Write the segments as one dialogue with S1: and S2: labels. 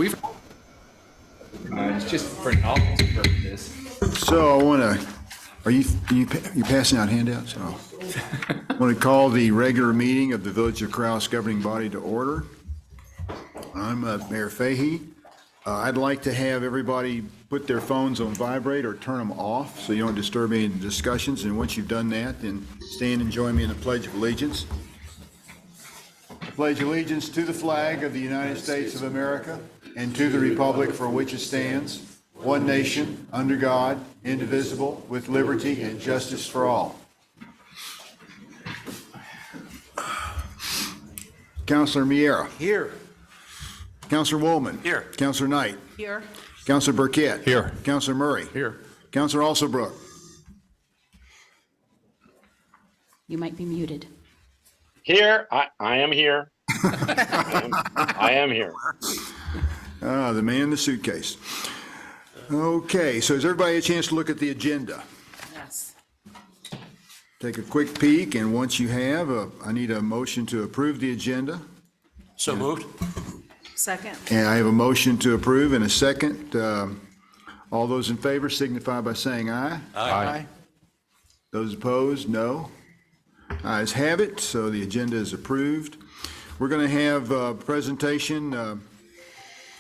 S1: We've it's just for novelty purposes.
S2: So I want to, you passing out handouts? Oh. I want to call the regular meeting of the Village of Corrales governing body to order. I'm Mayor Fahey. I'd like to have everybody put their phones on vibrate or turn them off so you don't disturb any discussions. And once you've done that, then stand and join me in the Pledge of Allegiance. I pledge allegiance to the flag of the United States of America and to the republic for which it stands, one nation, under God, indivisible, with liberty and justice for all. Councilor Miera.
S3: Here.
S2: Councilor Woolman.
S3: Here.
S2: Councilor Knight.
S4: Here.
S2: Councilor Burkett.
S3: Here.
S2: Councilor Murray.
S3: Here.
S2: Councilor Alsobrook.
S4: You might be muted.
S5: Here, I am here. I am here.
S2: The man in the suitcase. Okay, so has everybody a chance to look at the agenda?
S4: Yes.
S2: Take a quick peek, and once you have, I need a motion to approve the agenda.
S3: So moved.
S4: Second.
S2: And I have a motion to approve and a second. All those in favor signify by saying aye.
S3: Aye.
S2: Those opposed, no. Ayes have it, so the agenda is approved. We're going to have a presentation,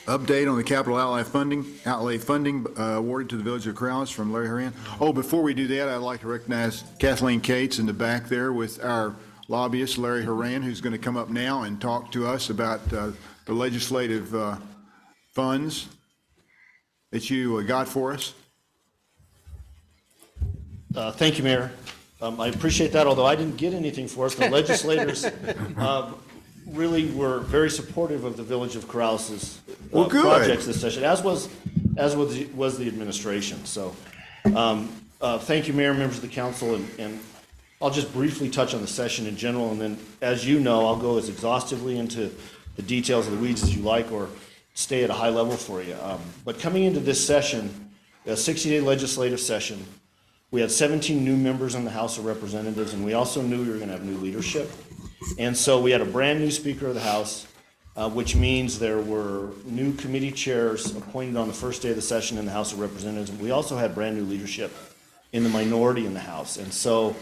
S2: update on the capital outlay funding awarded to the Village of Corrales from Larry Horan. Oh, before we do that, I'd like to recognize Kathleen Cates in the back there with our lobbyist, Larry Horan, who's going to come up now and talk to us about the legislative funds that you got for us.
S6: Thank you, Mayor. I appreciate that, although I didn't get anything for us. The legislators really were very supportive of the Village of Corrales'
S2: Well, good.
S6: projects this session, as was the administration. So thank you, Mayor, members of the council, and I'll just briefly touch on the session in general, and then, as you know, I'll go as exhaustively into the details of the weeds as you like, or stay at a high level for you. But coming into this session, a 60-day legislative session, we had 17 new members in the House of Representatives, and we also knew we were going to have new leadership. And so we had a brand-new Speaker of the House, which means there were new committee chairs appointed on the first day of the session in the House of Representatives. And we also had brand-new leadership in the minority in the House. And so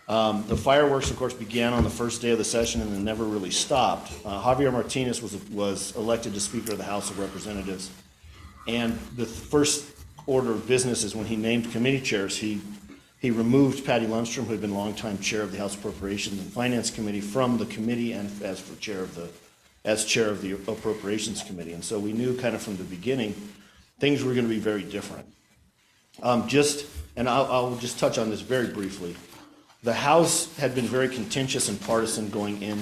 S6: the fireworks, of course, began on the first day of the session and then never really stopped. Javier Martinez was elected to Speaker of the House of Representatives. And the first order of business is when he named committee chairs, he removed Patty Lundstrom, who had been longtime chair of the House Appropriations and Finance Committee, from the committee and as chair of the Appropriations Committee. And so we knew kind of from the beginning things were going to be very different. I'll just touch on this very briefly. The House had been very contentious and partisan going in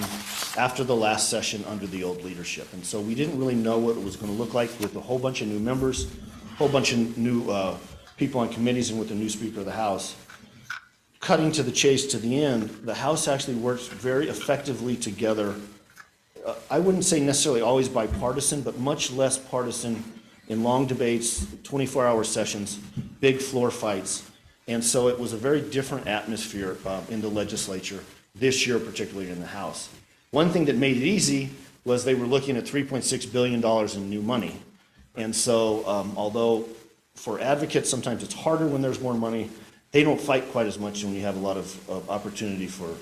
S6: after the last session under the old leadership. And so we didn't really know what it was going to look like with a whole bunch of new members, a whole bunch of new people on committees, and with the new Speaker of the House. Cutting to the chase to the end, the House actually works very effectively together. I wouldn't say necessarily always bipartisan, but much less partisan in long debates, 24-hour sessions, big floor fights. And so it was a very different atmosphere in the legislature this year, particularly in the House. One thing that made it easy was they were looking at $3.6 billion in new money. And so although for advocates sometimes it's harder when there's more money, they don't fight quite as much when you have a lot of opportunity for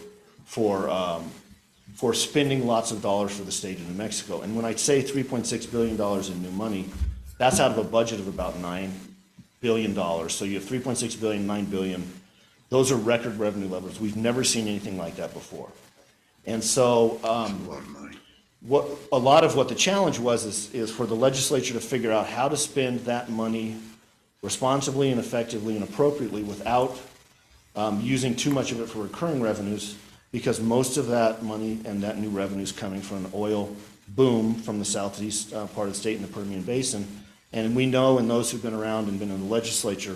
S6: spending lots of dollars for the state of New Mexico. And when I say $3.6 billion in new money, that's out of a budget of about $9 billion. So you have $3.6 billion, $9 billion. Those are record revenue levels. We've never seen anything like that before. And so a lot of what the challenge was is for the legislature to figure out how to spend that money responsibly and effectively and appropriately without using too much of it for recurring revenues, because most of that money and that new revenue is coming from an oil boom from the southeast part of the state in the Permian Basin. And we know, and those who've been around and been in the legislature,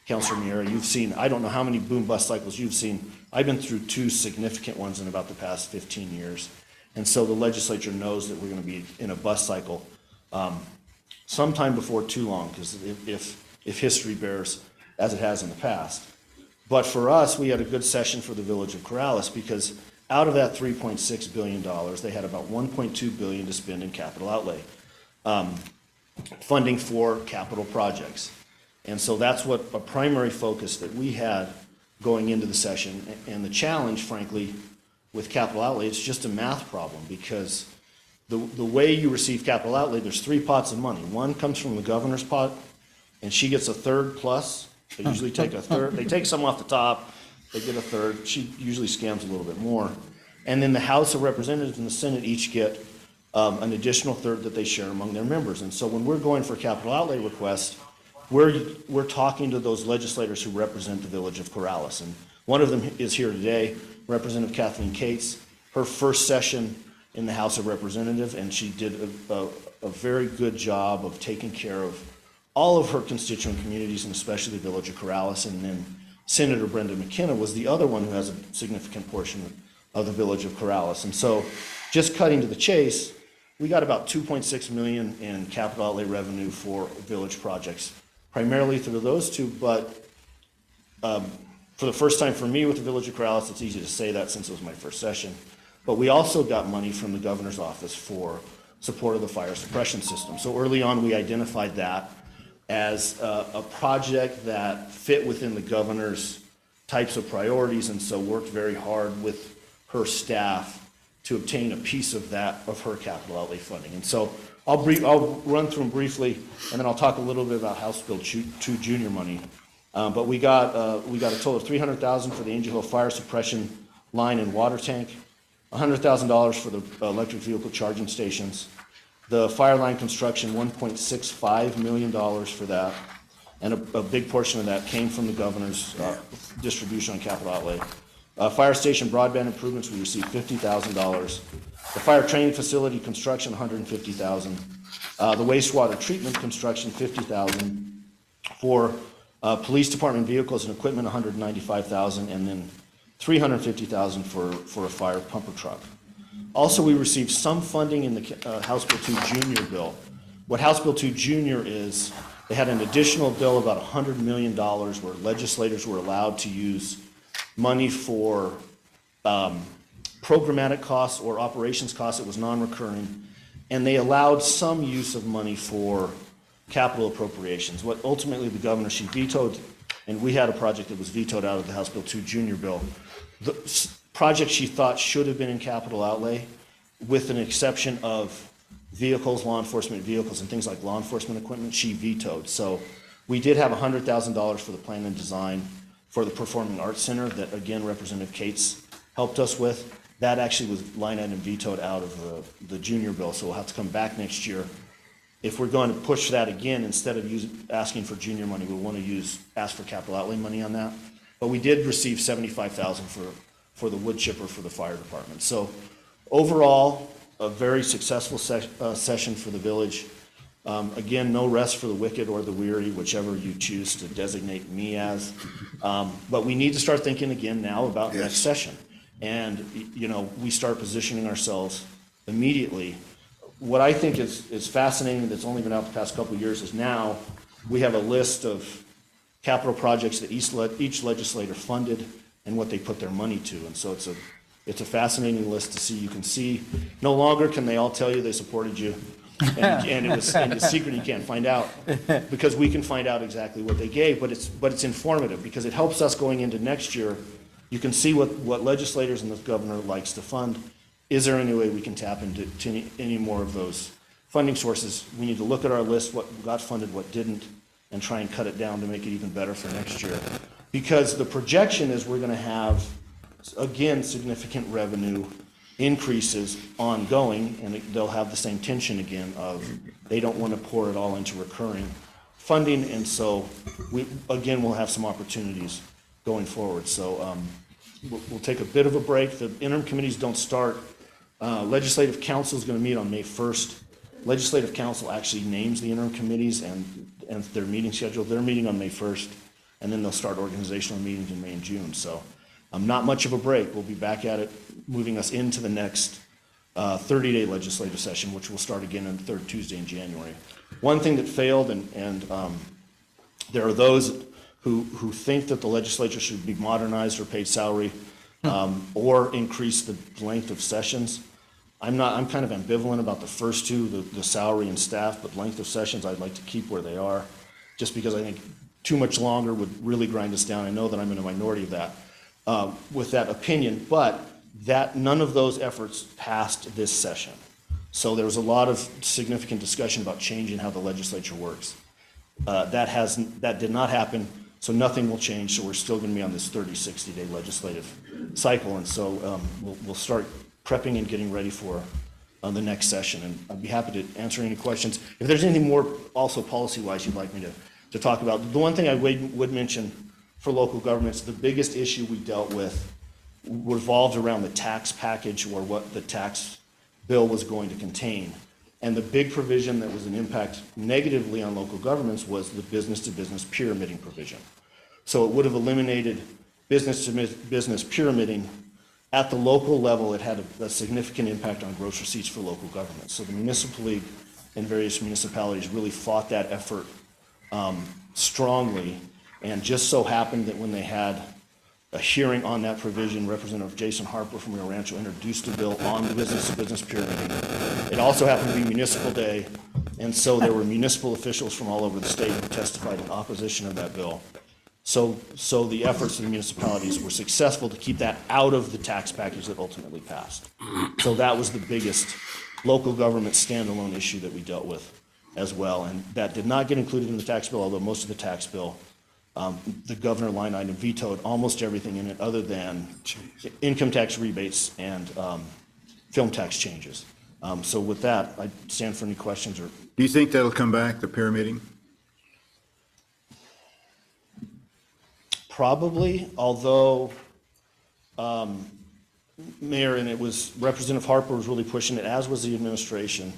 S6: Councilor Miera, you've seen, I don't know how many boom bust cycles you've seen. I've been through two significant ones in about the past 15 years. And so the legislature knows that we're going to be in a bust cycle sometime before too long, because if history bears as it has in the past. But for us, we had a good session for the Village of Corrales, because out of that $3.6 billion, they had about $1.2 billion to spend in capital outlay. funding for capital projects. And so that's what a primary focus that we had going into the session. And the challenge, frankly, with capital outlay, it's just a math problem, because the way you receive capital outlay, there's 3 pots of money. One comes from the governor's pot, and she gets a third plus. They usually take a third. They take some off the top. They get a third. She usually scams a little bit more. And then the House of Representatives and the Senate each get an additional third that they share among their members. And so when we're going for capital outlay requests, we're talking to those legislators who represent the village of Corrales. And one of them is here today, Representative Kathleen Cates. Her first session in the House of Representatives, and she did a very good job of taking care of all of her constituent communities, and especially the village of Corrales. And then Senator Brenda McKenna was the other one who has a significant portion of the village of Corrales. And so, just cutting to the chase, we got about 2.6 million in capital outlay revenue for village projects, primarily through those two. But for the first time for me with the village of Corrales, it's easy to say that since it was my first session. But we also got money from the governor's office for support of the fire suppression system. So early on, we identified that as a project that fit within the governor's types of priorities, and so worked very hard with her staff to obtain a piece of that, of her capital outlay funding. And so I'll run through them briefly, and then I'll talk a little bit about House Bill 2 junior money. But we got a total of $300,000 for the Angel Hill fire suppression line and water tank, $100,000 for the electric vehicle charging stations, the fire line construction, $1.65 million for that, and a big portion of that came from the governor's distribution on capital outlay. Fire station broadband improvements, we received $50,000. The fire training facility construction, $150,000. The wastewater treatment construction, $50,000. For police department vehicles and equipment, $195,000, and then $350,000 for a fire pumper truck. Also, we received some funding in the House Bill 2 Junior bill. What House Bill 2 Junior is, they had an additional bill about $100 million where legislators were allowed to use money for programmatic costs or operations costs. It was non-recurring, and they allowed some use of money for capital appropriations. What ultimately the governor, she vetoed, and we had a project that was vetoed out of the House Bill 2 Junior bill. The project she thought should have been in capital outlay, with an exception of vehicles, law enforcement vehicles, and things like law enforcement equipment, she vetoed. So we did have $100,000 for the plan and design for the Performing Arts Center that, again, Representative Cates helped us with. That actually was line item vetoed out of the junior bill, so we'll have to come back next year. If we're going to push that again, instead of asking for junior money, we want to ask for capital outlay money on that. But we did receive $75,000 for the wood chipper for the fire department. So overall, a very successful session for the village. Again, no rest for the wicked or the weary, whichever you choose to designate me as. But we need to start thinking again now about next session. And, we start positioning ourselves immediately. What I think is fascinating, that's only been out the past couple of years, is now we have a list of capital projects that each legislator funded and what they put their money to. And so it's a fascinating list to see. You can see, no longer can they all tell you they supported you, and it's secret, you can't find out, because we can find out exactly what they gave, but it's informative, because it helps us going into next year. You can see what legislators and the governor likes to fund. Is there any way we can tap into any more of those funding sources? We need to look at our list, what got funded, what didn't, and try and cut it down to make it even better for next year. Because the projection is we're going to have, again, significant revenue increases ongoing, and they'll have the same tension again of they don't want to pour it all into recurring funding, and so we'll have some opportunities going forward. So we'll take a bit of a break. The interim committees don't start. Legislative Council is going to meet on May 1st. Legislative Council actually names the interim committees and their meeting schedule. They're meeting on May 1st, and then they'll start organizational meetings in May and June. So not much of a break. We'll be back at it, moving us into the next 30-day legislative session, which will start again on the third Tuesday in January. One thing that failed, and there are those who think that the legislature should be modernized or paid salary or increase the length of sessions. I'm kind of ambivalent about the first two, the salary and staff, but length of sessions, I'd like to keep where they are, just because I think too much longer would really grind us down. I know that I'm in a minority of that, with that opinion, but that, none of those efforts passed this session. So there was a lot of significant discussion about changing how the legislature works. That did not happen, so nothing will change, so we're still gonna be on this 30, 60-day legislative cycle, and so we'll start prepping and getting ready for the next session, and I'd be happy to answer any questions. If there's anything more also policy-wise you'd like me to talk about. The one thing I would mention for local governments, the biggest issue we dealt with revolved around the tax package, or what the tax bill was going to contain. And the big provision that was an impact negatively on local governments was the business-to-business pyramiding provision. So it would have eliminated business-to-business pyramiding. At the local level, it had a significant impact on gross receipts for local governments. So the municipal league and various municipalities really fought that effort strongly, and just so happened that when they had a hearing on that provision, Representative Jason Harper from Rio Rancho introduced a bill on the business-to-business pyramiding. It also happened to be Municipal Day, and so there were municipal officials from all over the state who testified in opposition of that bill. So the efforts of the municipalities were successful to keep that out of the tax package that ultimately passed. So that was the biggest local government standalone issue that we dealt with as well, and that did not get included in the tax bill, although most of the tax bill, the governor line item vetoed almost everything in it other than income tax rebates and film tax changes. So with that, I stand for any questions or.
S2: Do you think that'll come back, the pyramiding?
S6: Probably, although, Mayor, and it was Representative Harper was really pushing it, as was the administration.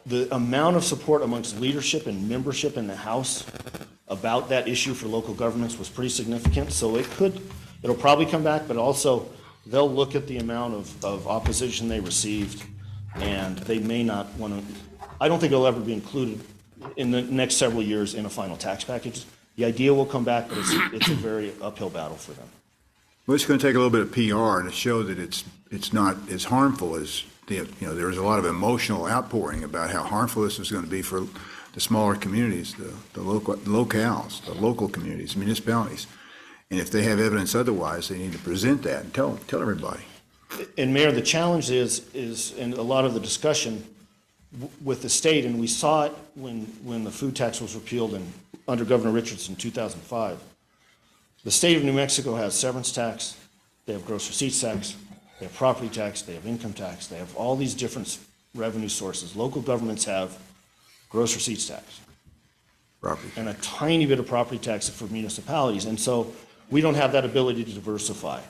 S6: The amount of support amongst leadership and membership in the House about that issue for local governments was pretty significant. So it'll probably come back, but also they'll look at the amount of opposition they received, and they may not want to. I don't think it'll ever be included in the next several years in a final tax package. The idea will come back, but it's a very uphill battle for them.
S2: Well, it's going to take a little bit of PR to show that it's not as harmful as there was a lot of emotional outpouring about how harmful this is going to be for the smaller communities, the local communities, municipalities. And if they have evidence otherwise, they need to present that and tell everybody.
S6: And Mayor, the challenge is in a lot of the discussion with the state, and we saw it when the food tax was repealed under Governor Richardson in 2005. The state of New Mexico has severance tax, they have gross receipts tax, they have property tax, they have income tax, they have all these different revenue sources. Local governments have gross receipts tax.
S2: Property.
S6: And a tiny bit of property tax for municipalities. And so we don't have that ability to diversify.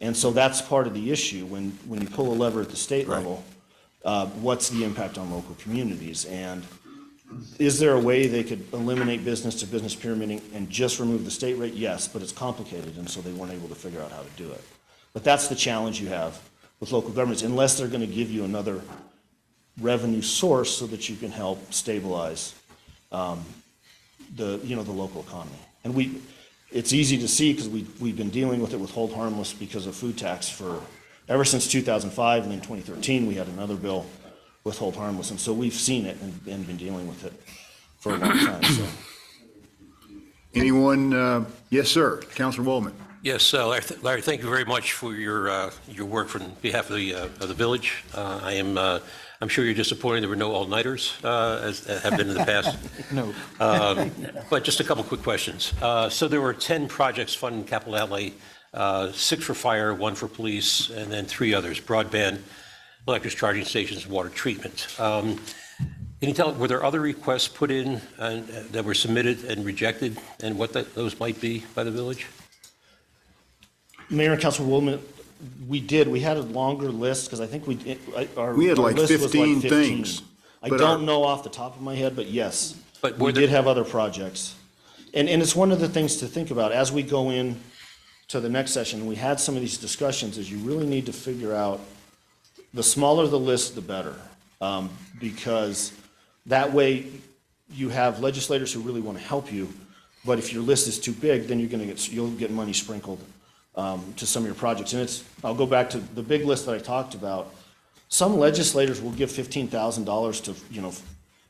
S6: And so that's part of the issue when you pull a lever at the state level, what's the impact on local communities? And is there a way they could eliminate business-to-business pyramiding and just remove the state rate? Yes, but it's complicated, and so they weren't able to figure out how to do it. But that's the challenge you have with local governments, unless they're going to give you another revenue source so that you can help stabilize the local economy. And it's easy to see because we've been dealing with it with hold harmless because of food tax ever since 2005, and then 2013 we had another bill with hold harmless, and so we've seen it and been dealing with it for a long time. So.
S2: Anyone? Yes, sir. Councilor Woolman.
S3: Yes, Larry, thank you very much for your work on behalf of the village. I'm sure you're disappointed there were no all-nighters, as have been in the past.
S1: No.
S3: But just a couple quick questions. So there were 10 projects funded in capital outlay, 6 for fire, 1 for police, and then 3 others: broadband, electric charging stations, water treatment. Can you tell, were there other requests put in that were submitted and rejected, and what those might be by the village?
S6: Mayor and Councilor Woolman, we had a longer list because I think
S2: we had
S6: our
S2: like
S6: list was
S2: 15 things.
S6: I don't know off the top of my head, but yes,
S3: But
S6: we did have other projects. And it's one of the things to think about as we go in to the next session. We had some of these discussions, is you really need to figure out, the smaller the list, the better. Because that way you have legislators who really want to help you, but if your list is too big, then you'll get money sprinkled to some of your projects. And I'll go back to the big list that I talked about. Some legislators will give $15,000 to,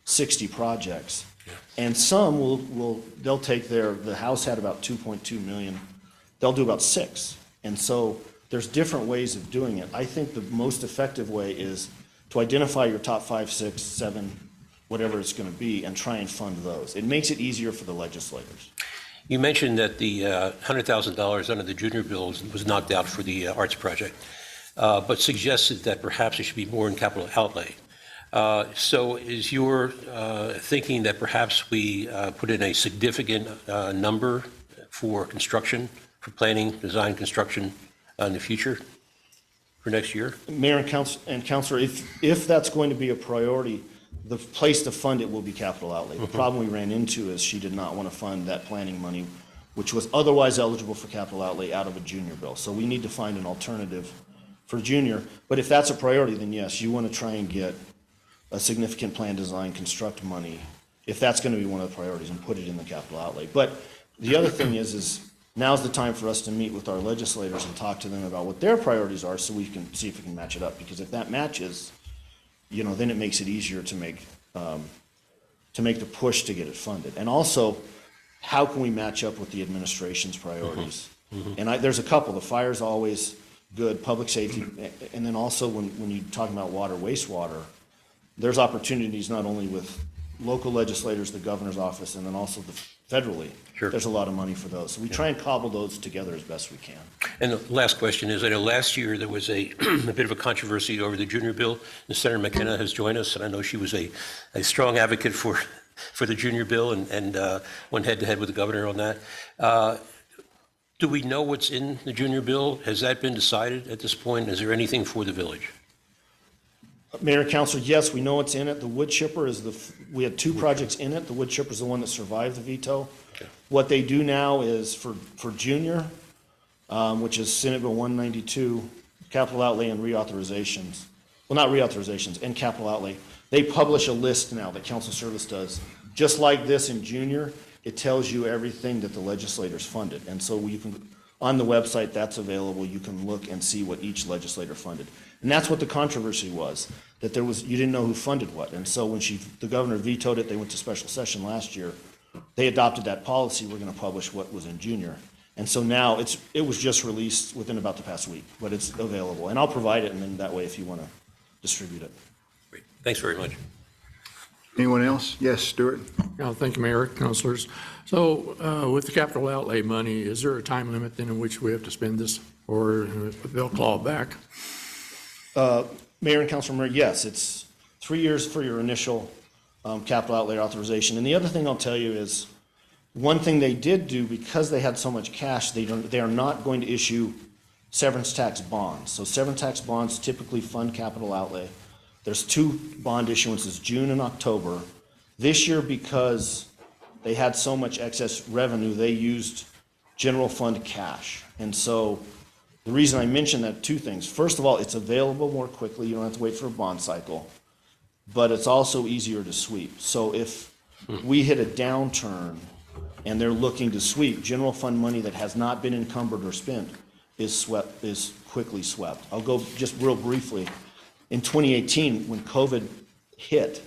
S6: 60 projects. And some they'll take the House had about 2.2 million, they'll do about 6. And so there's different ways of doing it. I think the most effective way is to identify your top 5, 6, 7, whatever it's going to be, and try and fund those. It makes it easier for the legislators.
S3: You mentioned that the $100,000 under the junior bill was knocked out for the arts project, but suggested that perhaps it should be more in capital outlay. So is your thinking that perhaps we put in a significant number for construction, for planning, design, construction in the future for next year?
S6: Mayor and Councilor, if that's going to be a priority, the place to fund it will be capital outlay. The problem we ran into is she did not want to fund that planning money, which was otherwise eligible for capital outlay, out of a junior bill. So we need to find an alternative for junior. But if that's a priority, then yes, you want to try and get a significant plan, design, construct money, if that's going to be one of the priorities, and put it in the capital outlay. But the other thing is now's the time for us to meet with our legislators and talk to them about what their priorities are, so we can see if we can match it up. Because if that matches, then it makes it easier to make the push to get it funded. And also, how can we match up with the administration's priorities? And there's a couple. The fire's always good, public safety, and then also when you're talking about water, wastewater, there's opportunities not only with local legislators, the governor's office, and then also federally.
S3: Sure.
S6: There's a lot of money for those. So we try and cobble those together as best we can.
S3: And the last question is, I know last year there was a bit of a controversy over the junior bill, and Senator McKenna has joined us, and I know she was a strong advocate for the junior bill and went head-to-head with the governor on that. Do we know what's in the junior bill? Has that been decided at this point? Is there anything for the village?
S6: Mayor and Councilor, yes, we know what's in it. The wood chipper we had 2 projects in it. The wood chipper is the one that survived the veto.
S3: Okay.
S6: What they do now is for junior, which is Senate Bill 192, capital outlay and reauthorizations. Well, not reauthorizations, and capital outlay. They publish a list now that Council Service does. Just like this in junior, it tells you everything that the legislators funded. And so you can, on the website, that's available. You can look and see what each legislator funded. And that's what the controversy was, that you didn't know who funded what. And so when the governor vetoed it, they went to special session last year. They adopted that policy. We're going to publish what was in junior. And so now it was just released within about the past week, but it's available. And I'll provide it, and then that way if you want to distribute it.
S3: Great. Thanks very much.
S2: Anyone else? Yes, Stuart?
S7: Thank you, Mayor, councilors. So with the capital outlay money, is there a time limit then in which we have to spend this, or they'll claw it back?
S6: Mayor and Councilor Murray, yes, it's 3 years for your initial capital outlay authorization. And the other thing I'll tell you is, one thing they did do, because they had so much cash, they are not going to issue severance tax bonds. So severance tax bonds typically fund capital outlay. There's 2 bond issuances, June and October. This year, because they had so much excess revenue, they used general fund cash. And so the reason I mention that, 2 things. First of all, it's available more quickly. You don't have to wait for a bond cycle. But it's also easier to sweep. So if we hit a downturn and they're looking to sweep, general fund money that has not been encumbered or spent is quickly swept. I'll go just real briefly. In 2018, when COVID hit,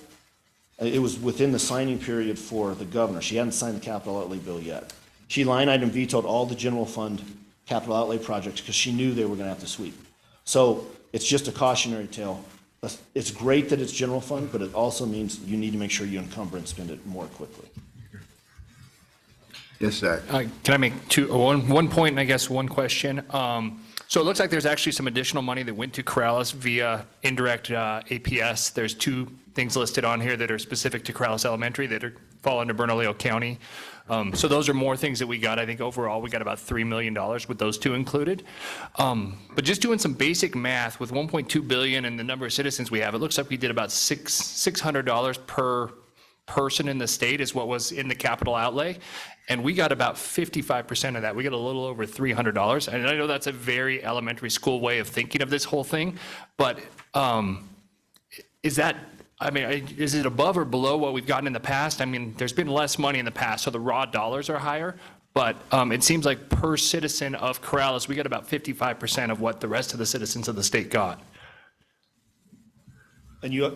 S6: it was within the signing period for the governor. She hadn't signed the capital outlay bill yet. She line item vetoed all the general fund capital outlay projects because she knew they were going to have to sweep. So it's just a cautionary tale. It's great that it's general fund, but it also means you need to make sure you encumber and spend it more quickly.
S2: Yes, Zach?
S8: Can I make one point and I guess one question? So it looks like there's actually some additional money that went to Corrales via indirect APS. There's 2 things listed on here that are specific to Corrales Elementary that fall under Bernalillo County. So those are more things that we got. I think overall we got about $3 million with those 2 included. But just doing some basic math with 1.2 billion and the number of citizens we have, it looks like we did about $600 per person in the state is what was in the capital outlay. And we got about 55% of that. We got a little over $300. And I know that's a very elementary school way of thinking of this whole thing, but is it above or below what we've gotten in the past? I mean, there's been less money in the past, so the raw dollars are higher, But it seems like per citizen of Corrales, we get about 55% of what the rest of the citizens of the state got.
S6: And you,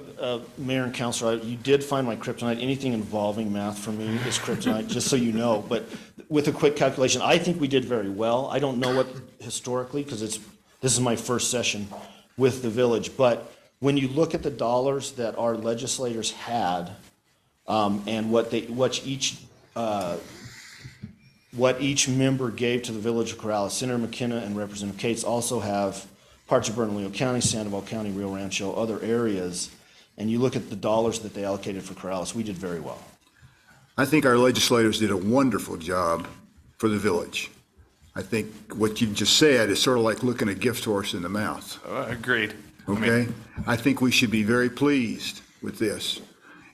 S6: Mayor and Councilor, you did find my kryptonite. Anything involving math for me is kryptonite, just so you know. But with a quick calculation, I think we did very well. I don't know what historically, because this is my first session with the village. But when you look at the dollars that our legislators had, and what each member gave to the village of Corrales, Senator McKenna and Representative Cates also have parts of Bernalillo County, Sandoval County, Rio Rancho, other areas, and you look at the dollars that they allocated for Corrales, we did very well.
S2: I think our legislators did a wonderful job for the village. I think what you just said is sort of like looking a gift horse in the mouth,
S8: Agreed.
S2: okay? I think we should be very pleased with this.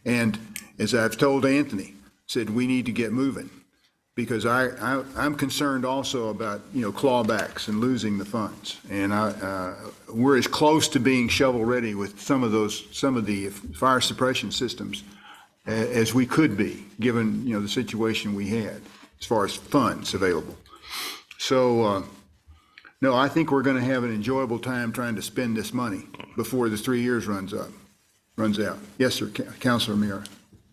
S2: And as I've told Anthony, said we need to get moving, because I'm concerned also about, clawbacks and losing the funds. And we're as close to being shovel-ready with some of the fire suppression systems as we could be, given, the situation we had as far as funds available. So, no, I think we're going to have an enjoyable time trying to spend this money before the 3 years runs out. Yes, sir, Councilor Mira.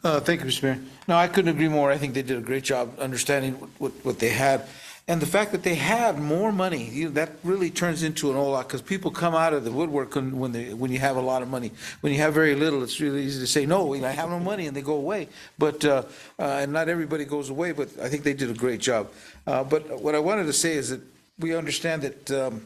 S9: Thank you, Mr. Mayor. No, I couldn't agree more. I think they did a great job understanding what they had. And the fact that they had more money, that really turns into an whole lot, because people come out of the woodwork when you have a lot of money. When you have very little, it's really easy to say, no, I have no money, and they go away. But, and not everybody goes away, but I think they did a great job. But what I wanted to say is that we understand that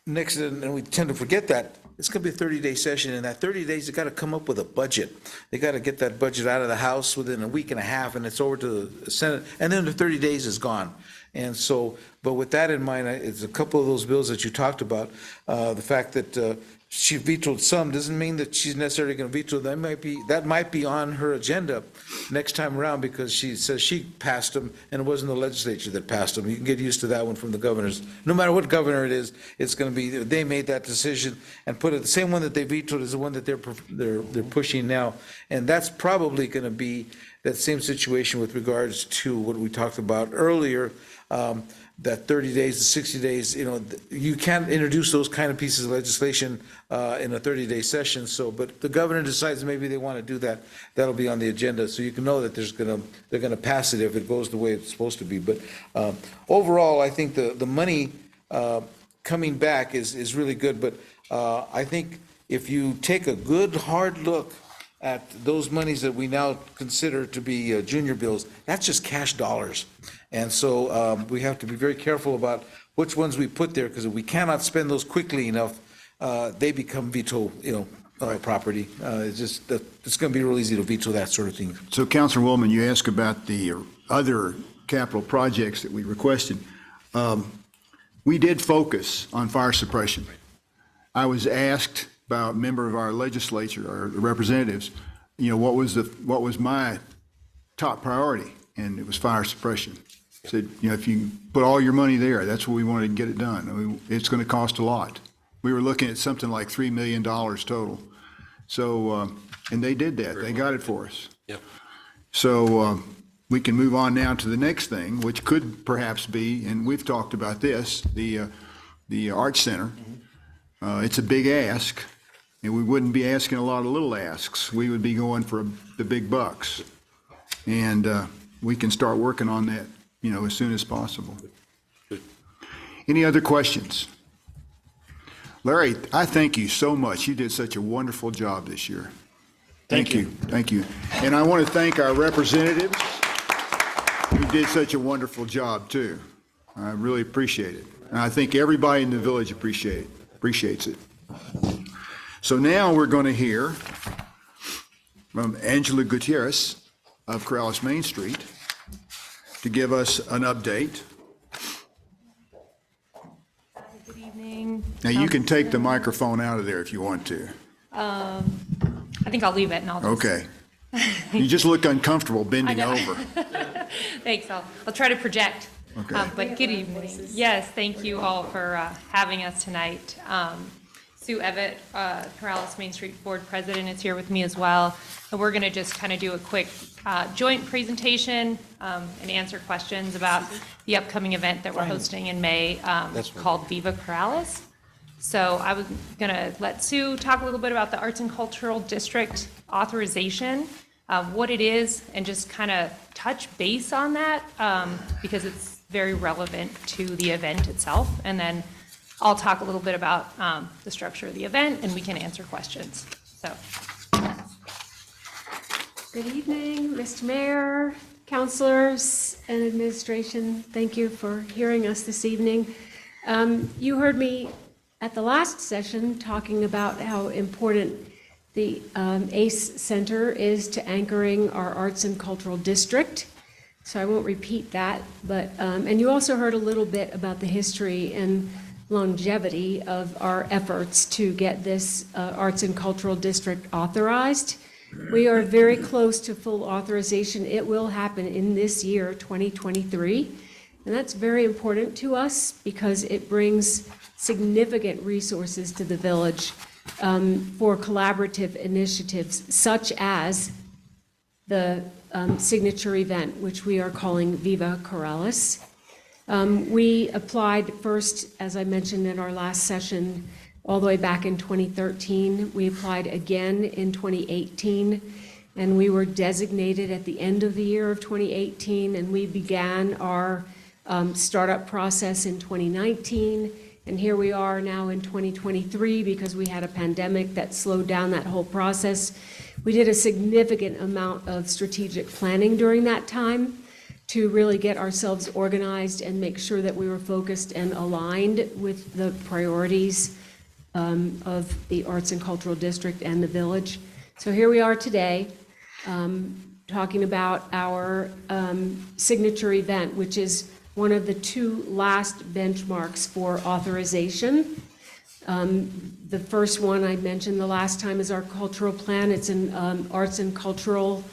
S9: next, and we tend to forget that, it's going to be a 30-day session. In that 30 days, they got to come up with a budget. They got to get that budget out of the House within a week and a half, and it's over to the Senate, and then the 30 days is gone. And so, but with that in mind, it's a couple of those bills that you talked about. The fact that she vetoed some doesn't mean that she's necessarily going to veto. That might be on her agenda next time around, because she says she passed them and it wasn't the legislature that passed them. You can get used to that one from the governors. No matter what governor it is, it's going to be, they made that decision and put it, the same one that they vetoed is the one that they're pushing now. And that's probably going to be that same situation with regards to what we talked about earlier, that 30 days to 60 days, you can't introduce those kind of pieces of legislation in a 30-day session. So, but the governor decides maybe they want to do that, that'll be on the agenda. So you can know that they're going to pass it if it goes the way it's supposed to be. But overall, I think the money coming back is really good. But I think if you take a good hard look at those monies that we now consider to be junior bills, that's just cash dollars. And so we have to be very careful about which ones we put there, because if we cannot spend those quickly enough, they become veto, property. It's going to be real easy to veto that sort of thing.
S2: So, Councilor Woolman, you asked about the other capital projects that we requested. We did focus on fire suppression. I was asked by a member of our legislature, or representatives, what was my top priority, and it was fire suppression. I said, if you put all your money there, that's what we wanted to get it done. I mean, it's going to cost a lot. We were looking at something like $3 million total. So, and they did that. They got it for us.
S3: Yep.
S2: So we can move on now to the next thing, which could perhaps be, and we've talked about this, the Arts Center. It's a big ask, and we wouldn't be asking a lot of little asks. We would be going for the big bucks. And we can start working on that, as soon as possible. Any other questions? Larry, I thank you so much. You did such a wonderful job this year. Thank you. Thank you. And I want to thank our representatives who did such a wonderful job too. I really appreciate it. And I think everybody in the village appreciates it. So now we're going to hear from Angela Gutierrez of Corrales Main Street to give us an update.
S10: Good evening.
S2: Now you can take the microphone out of there if you want to.
S10: I think I'll leave it and I'll just.
S2: Okay. You just look uncomfortable bending
S10: I know.
S2: over.
S10: Thanks, I'll try to project.
S2: Okay.
S10: But good evening. Yes, thank you all for having us tonight. Sue Evett, Corrales Main Street Board President, is here with me as well. And we're going to just kind of do a quick joint presentation and answer questions about the upcoming event that we're hosting in May called Viva Corrales. So I was going to let Sue talk a little bit about the Arts and Cultural District authorization, what it is, and just kind of touch base on that because it's very relevant to the event itself. And then I'll talk a little bit about the structure of the event, and we can answer questions. So,
S11: good evening, Mr. Mayor, councilors, and administration. Thank you for hearing us this evening. You heard me at the last session talking about how important the ACE Center is to anchoring our arts and cultural district. So I won't repeat that, but, and you also heard a little bit about the history and longevity of our efforts to get this Arts and Cultural District authorized. We are very close to full authorization. It will happen in this year, 2023. And that's very important to us because it brings significant resources to the village for collaborative initiatives such as the signature event, which we are calling Viva Corrales. We applied first, as I mentioned in our last session, all the way back in 2013. We applied again in 2018, and we were designated at the end of the year of 2018, and we began our startup process in 2019. And here we are now in 2023 because we had a pandemic that slowed down that whole process. We did a significant amount of strategic planning during that time to really get ourselves organized and make sure that we were focused and aligned with the priorities of the Arts and Cultural District and the village. So here we are today, talking about our signature event, which is one of the two last benchmarks for authorization. The first one I mentioned the last time is our cultural plan. It's an arts and cultural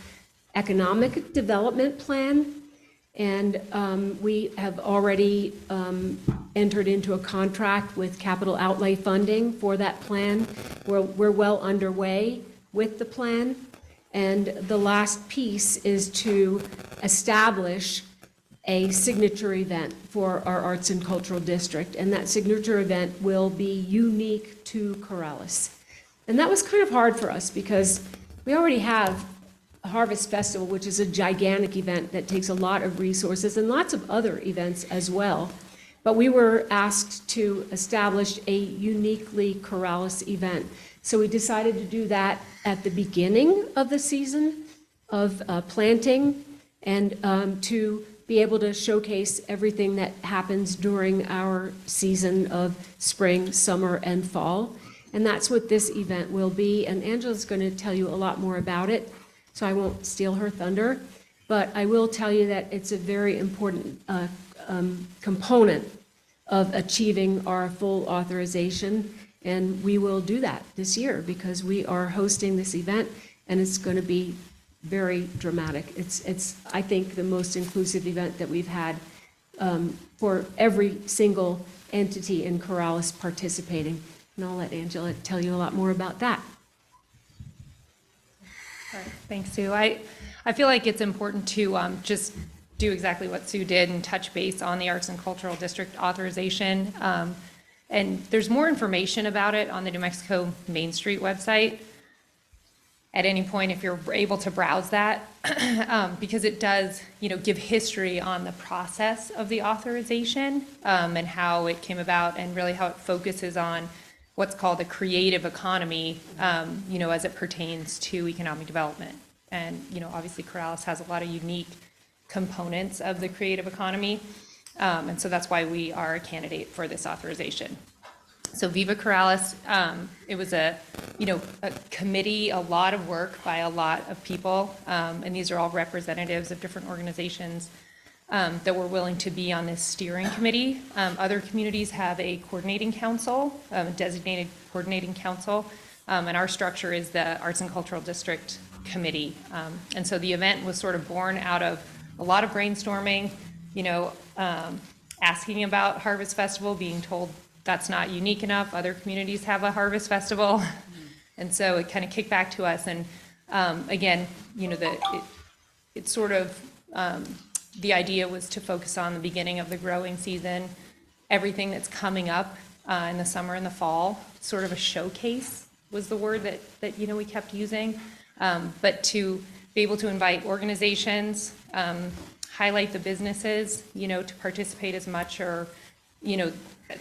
S11: economic development plan. And we have already entered into a contract with capital outlay funding for that plan. We're well underway with the plan. And the last piece is to establish a signature event for our Arts and Cultural District. And that signature event will be unique to Corrales. And that was kind of hard for us because we already have Harvest Festival, which is a gigantic event that takes a lot of resources and lots of other events as well. But we were asked to establish a uniquely Corrales event. So we decided to do that at the beginning of the season of planting and to be able to showcase everything that happens during our season of spring, summer, and fall. And that's what this event will be. And Angela's going to tell you a lot more about it, so I won't steal her thunder, but I will tell you that it's a very important component of achieving our full authorization, and we will do that this year because we are hosting this event, and it's going to be very dramatic. It's I think, the most inclusive event that we've had for every single entity in Corrales participating, and I'll let Angela tell you a lot more about that.
S10: all right, thanks, Sue. I feel like it's important to just do exactly what Sue did and touch base on the Arts and Cultural District authorization. And there's more information about it on the New Mexico Main Street website at any point if you're able to browse that, because it does, give history on the process of the authorization and how it came about and really how it focuses on what's called the creative economy, as it pertains to economic development. And, obviously Corrales has a lot of unique components of the creative economy. And so that's why we are a candidate for this authorization. So Viva Corrales, it was a committee, a lot of work by a lot of people. And these are all representatives of different organizations that were willing to be on this steering committee. Other communities have a coordinating council, a designated coordinating council. And our structure is the Arts and Cultural District Committee. And so the event was sort of born out of a lot of brainstorming, asking about Harvest Festival, being told that's not unique enough. Other communities have a harvest festival. And so it kind of kicked back to us. And again, you know, it's sort of, the idea was to focus on the beginning of the growing season, everything that's coming up in the summer and the fall, sort of a showcase was the word that you know, we kept using. But to be able to invite organizations, highlight the businesses, you know, to participate as much or, you know,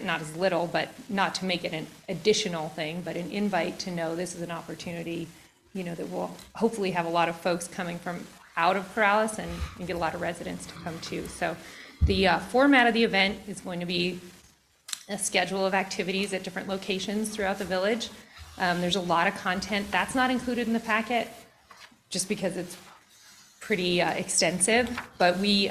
S10: not as little, but not to make it an additional thing, but an invite to know this is an opportunity, you know, that will hopefully have a lot of folks coming from out of Corrales and get a lot of residents to come too. So the format of the event is going to be a schedule of activities at different locations throughout the village. There's a lot of content that's not included in the packet just because it's pretty extensive, but we,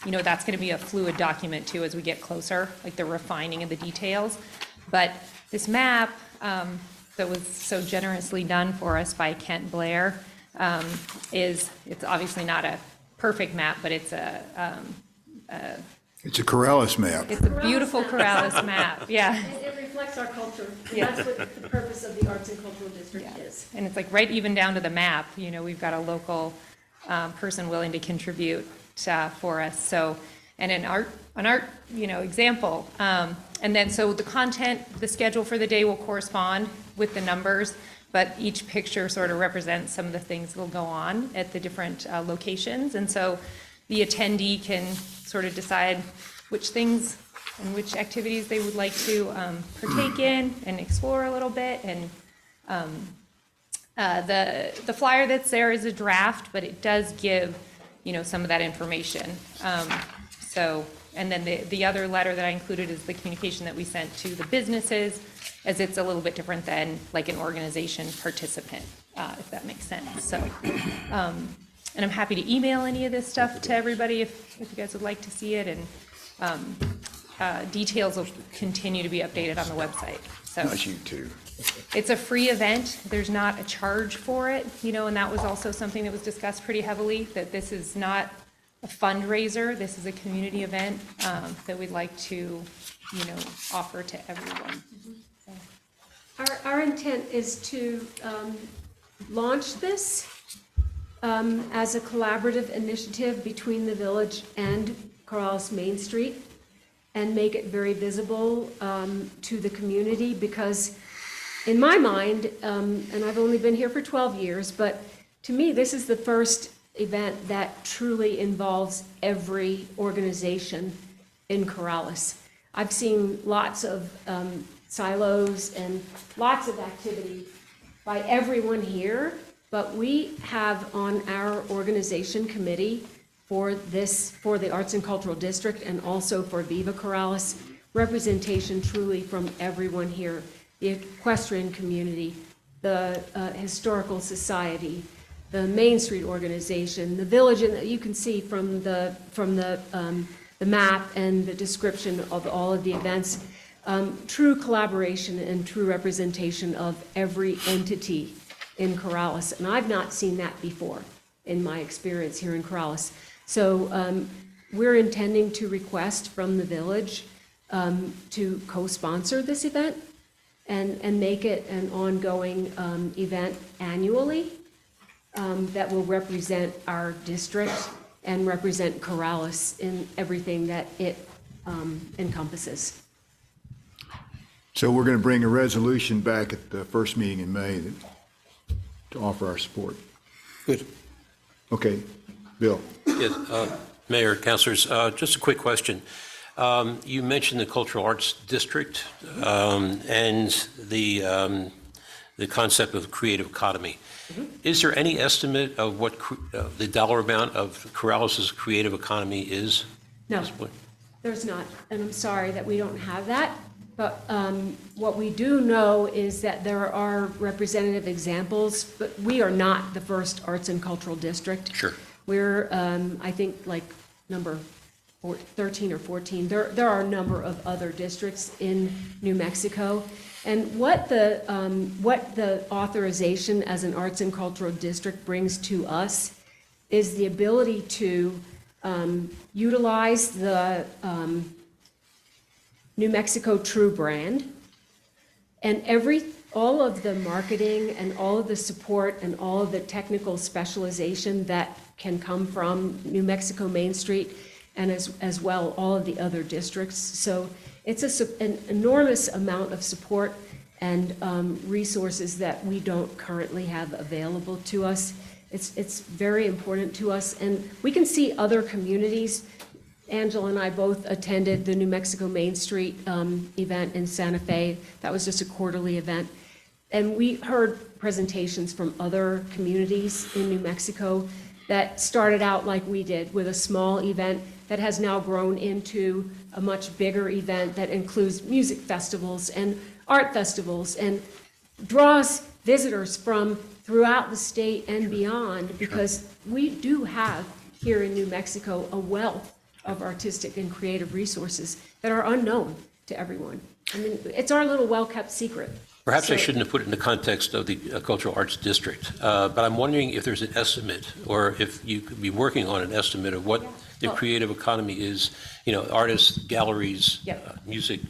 S10: you know, that's gonna be a fluid document too as we get closer, like the refining of the details. But this map that was so generously done for us by Kent Blair it's obviously not a perfect map, but it's
S2: It's a Corrales map.
S10: it's a beautiful Corrales map, yeah.
S11: It reflects our culture, and
S10: Yeah.
S11: that's what the purpose of the Arts and Cultural District is.
S10: And it's like right even down to the map, you know, we've got a local person willing to contribute for us. So, and an art, you know, example. And then, so the content, the schedule for the day will correspond with the numbers, but each picture sort of represents some of the things that will go on at the different locations. And so the attendee can sort of decide which things and which activities they would like to partake in and explore a little bit. And the flyer that's there is a draft, but it does give, you know, some of that information. So, and then the other letter that I included is the communication that we sent to the businesses, as it's a little bit different than like an organization participant, if that makes sense. So, and I'm happy to email any of this stuff to everybody if you guys would like to see it, and details will continue to be updated on the website. So
S2: Not you too.
S10: it's a free event. There's not a charge for it, you know, and that was also something that was discussed pretty heavily, that this is not a fundraiser. This is a community event that we'd like to, you know, offer to everyone.
S11: Our intent is to launch this as a collaborative initiative between the village and Corrales Main Street and make it very visible to the community, because in my mind, and I've only been here for 12 years, but to me, this is the first event that truly involves every organization in Corrales. I've seen lots of silos and lots of activity by everyone here, but we have on our organization committee for the Arts and Cultural District and also for Viva Corrales, representation truly from everyone here, the equestrian community, the Historical Society, the Main Street organization, the village, and you can see from the map and the description of all of the events, true collaboration and true representation of every entity in Corrales. And I've not seen that before in my experience here in Corrales. So we're intending to request from the village to co-sponsor this event and make it an ongoing event annually that will represent our district and represent Corrales in everything that it encompasses.
S2: So we're going to bring a resolution back at the first meeting in May to offer our support.
S9: Good.
S2: Okay, Bill.
S3: Yes, Mayor, councilors, just a quick question. You mentioned the Cultural Arts District and the concept of creative economy. Is there any estimate of what the dollar amount of Corrales' creative economy is?
S11: No, there's not, and I'm sorry that we don't have that. But what we do know is that there are representative examples, but we are not the first arts and cultural district.
S3: Sure.
S11: We're, I think, like number 13 or 14. There are a number of other districts in New Mexico. And what the authorization as an arts and cultural district brings to us is the ability to utilize the New Mexico True brand. And all of the marketing and all of the support and all of the technical specialization that can come from New Mexico Main Street and as well all of the other districts. So it's an enormous amount of support and resources that we don't currently have available to us. It's very important to us, and we can see other communities. Angela and I both attended the New Mexico Main Street event in Santa Fe. That was just a quarterly event. And we heard presentations from other communities in New Mexico that started out like we did, with a small event that has now grown into a much bigger event that includes music festivals and art festivals and draws visitors from throughout the state and beyond, because we do have here in New Mexico a wealth of artistic and creative resources that are unknown to everyone. I mean, it's our little well-kept secret.
S3: Perhaps I
S11: So-
S3: shouldn't have put it in the context of the Cultural Arts District, but I'm wondering if there's an estimate, or if you could be working on an estimate of what the creative economy is, artists, galleries,
S11: Yep.
S3: music,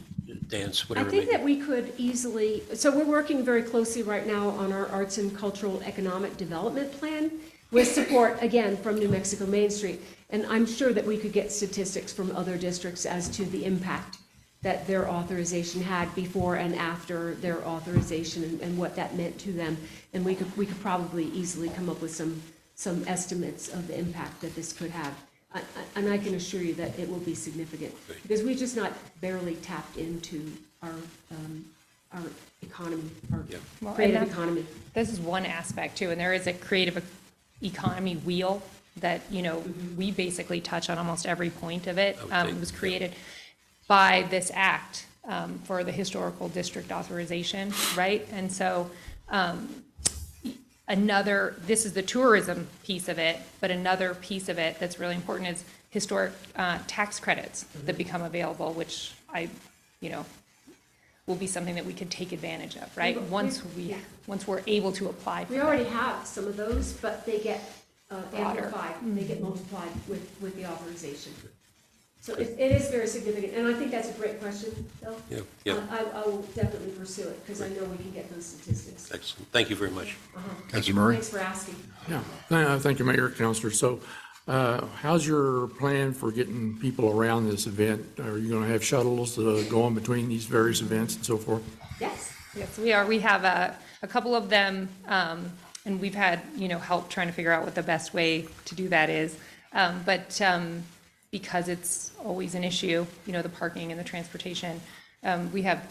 S3: dance,
S11: I
S3: whatever it
S11: think
S3: may
S11: that
S3: be.
S11: we could easily, so we're working very closely right now on our Arts and Cultural Economic Development Plan with support, again, from New Mexico Main Street. And I'm sure that we could get statistics from other districts as to the impact that their authorization had before and after their authorization, and what that meant to them. And we could probably easily come up with some estimates of the impact that this could have. And I can assure you that it will be significant, because we just not barely tapped into our economy, our
S10: Well, and
S11: creative
S10: that-
S11: economy.
S10: This is one aspect too, and there is a creative economy wheel that, we basically touch on almost every point of it. It was created by this act for the historical district authorization, right? And so this is the tourism piece of it, but another piece of it that's really important is historic tax credits that become available, which will be something that we could take advantage of, right? Once we're able to apply for
S11: We
S10: that.
S11: already have some of those, but they get
S10: Broader.
S11: amplified, they get multiplied with the authorization. So it is very significant, and I think that's a great question, Bill.
S3: Yeah.
S11: I will definitely pursue it, because I know we can get those statistics.
S3: Excellent. Thank you very much.
S2: Councilor Murray?
S11: Thanks for asking.
S7: Yeah, thank you, Mayor, Councilor. So how's your plan for getting people around this event? Are you going to have shuttles going between these various events and so forth?
S11: Yes.
S10: Yes, we are. We have a couple of them, and we've had, help trying to figure out what the best way to do that is. But because it's always an issue, the parking and the transportation, we have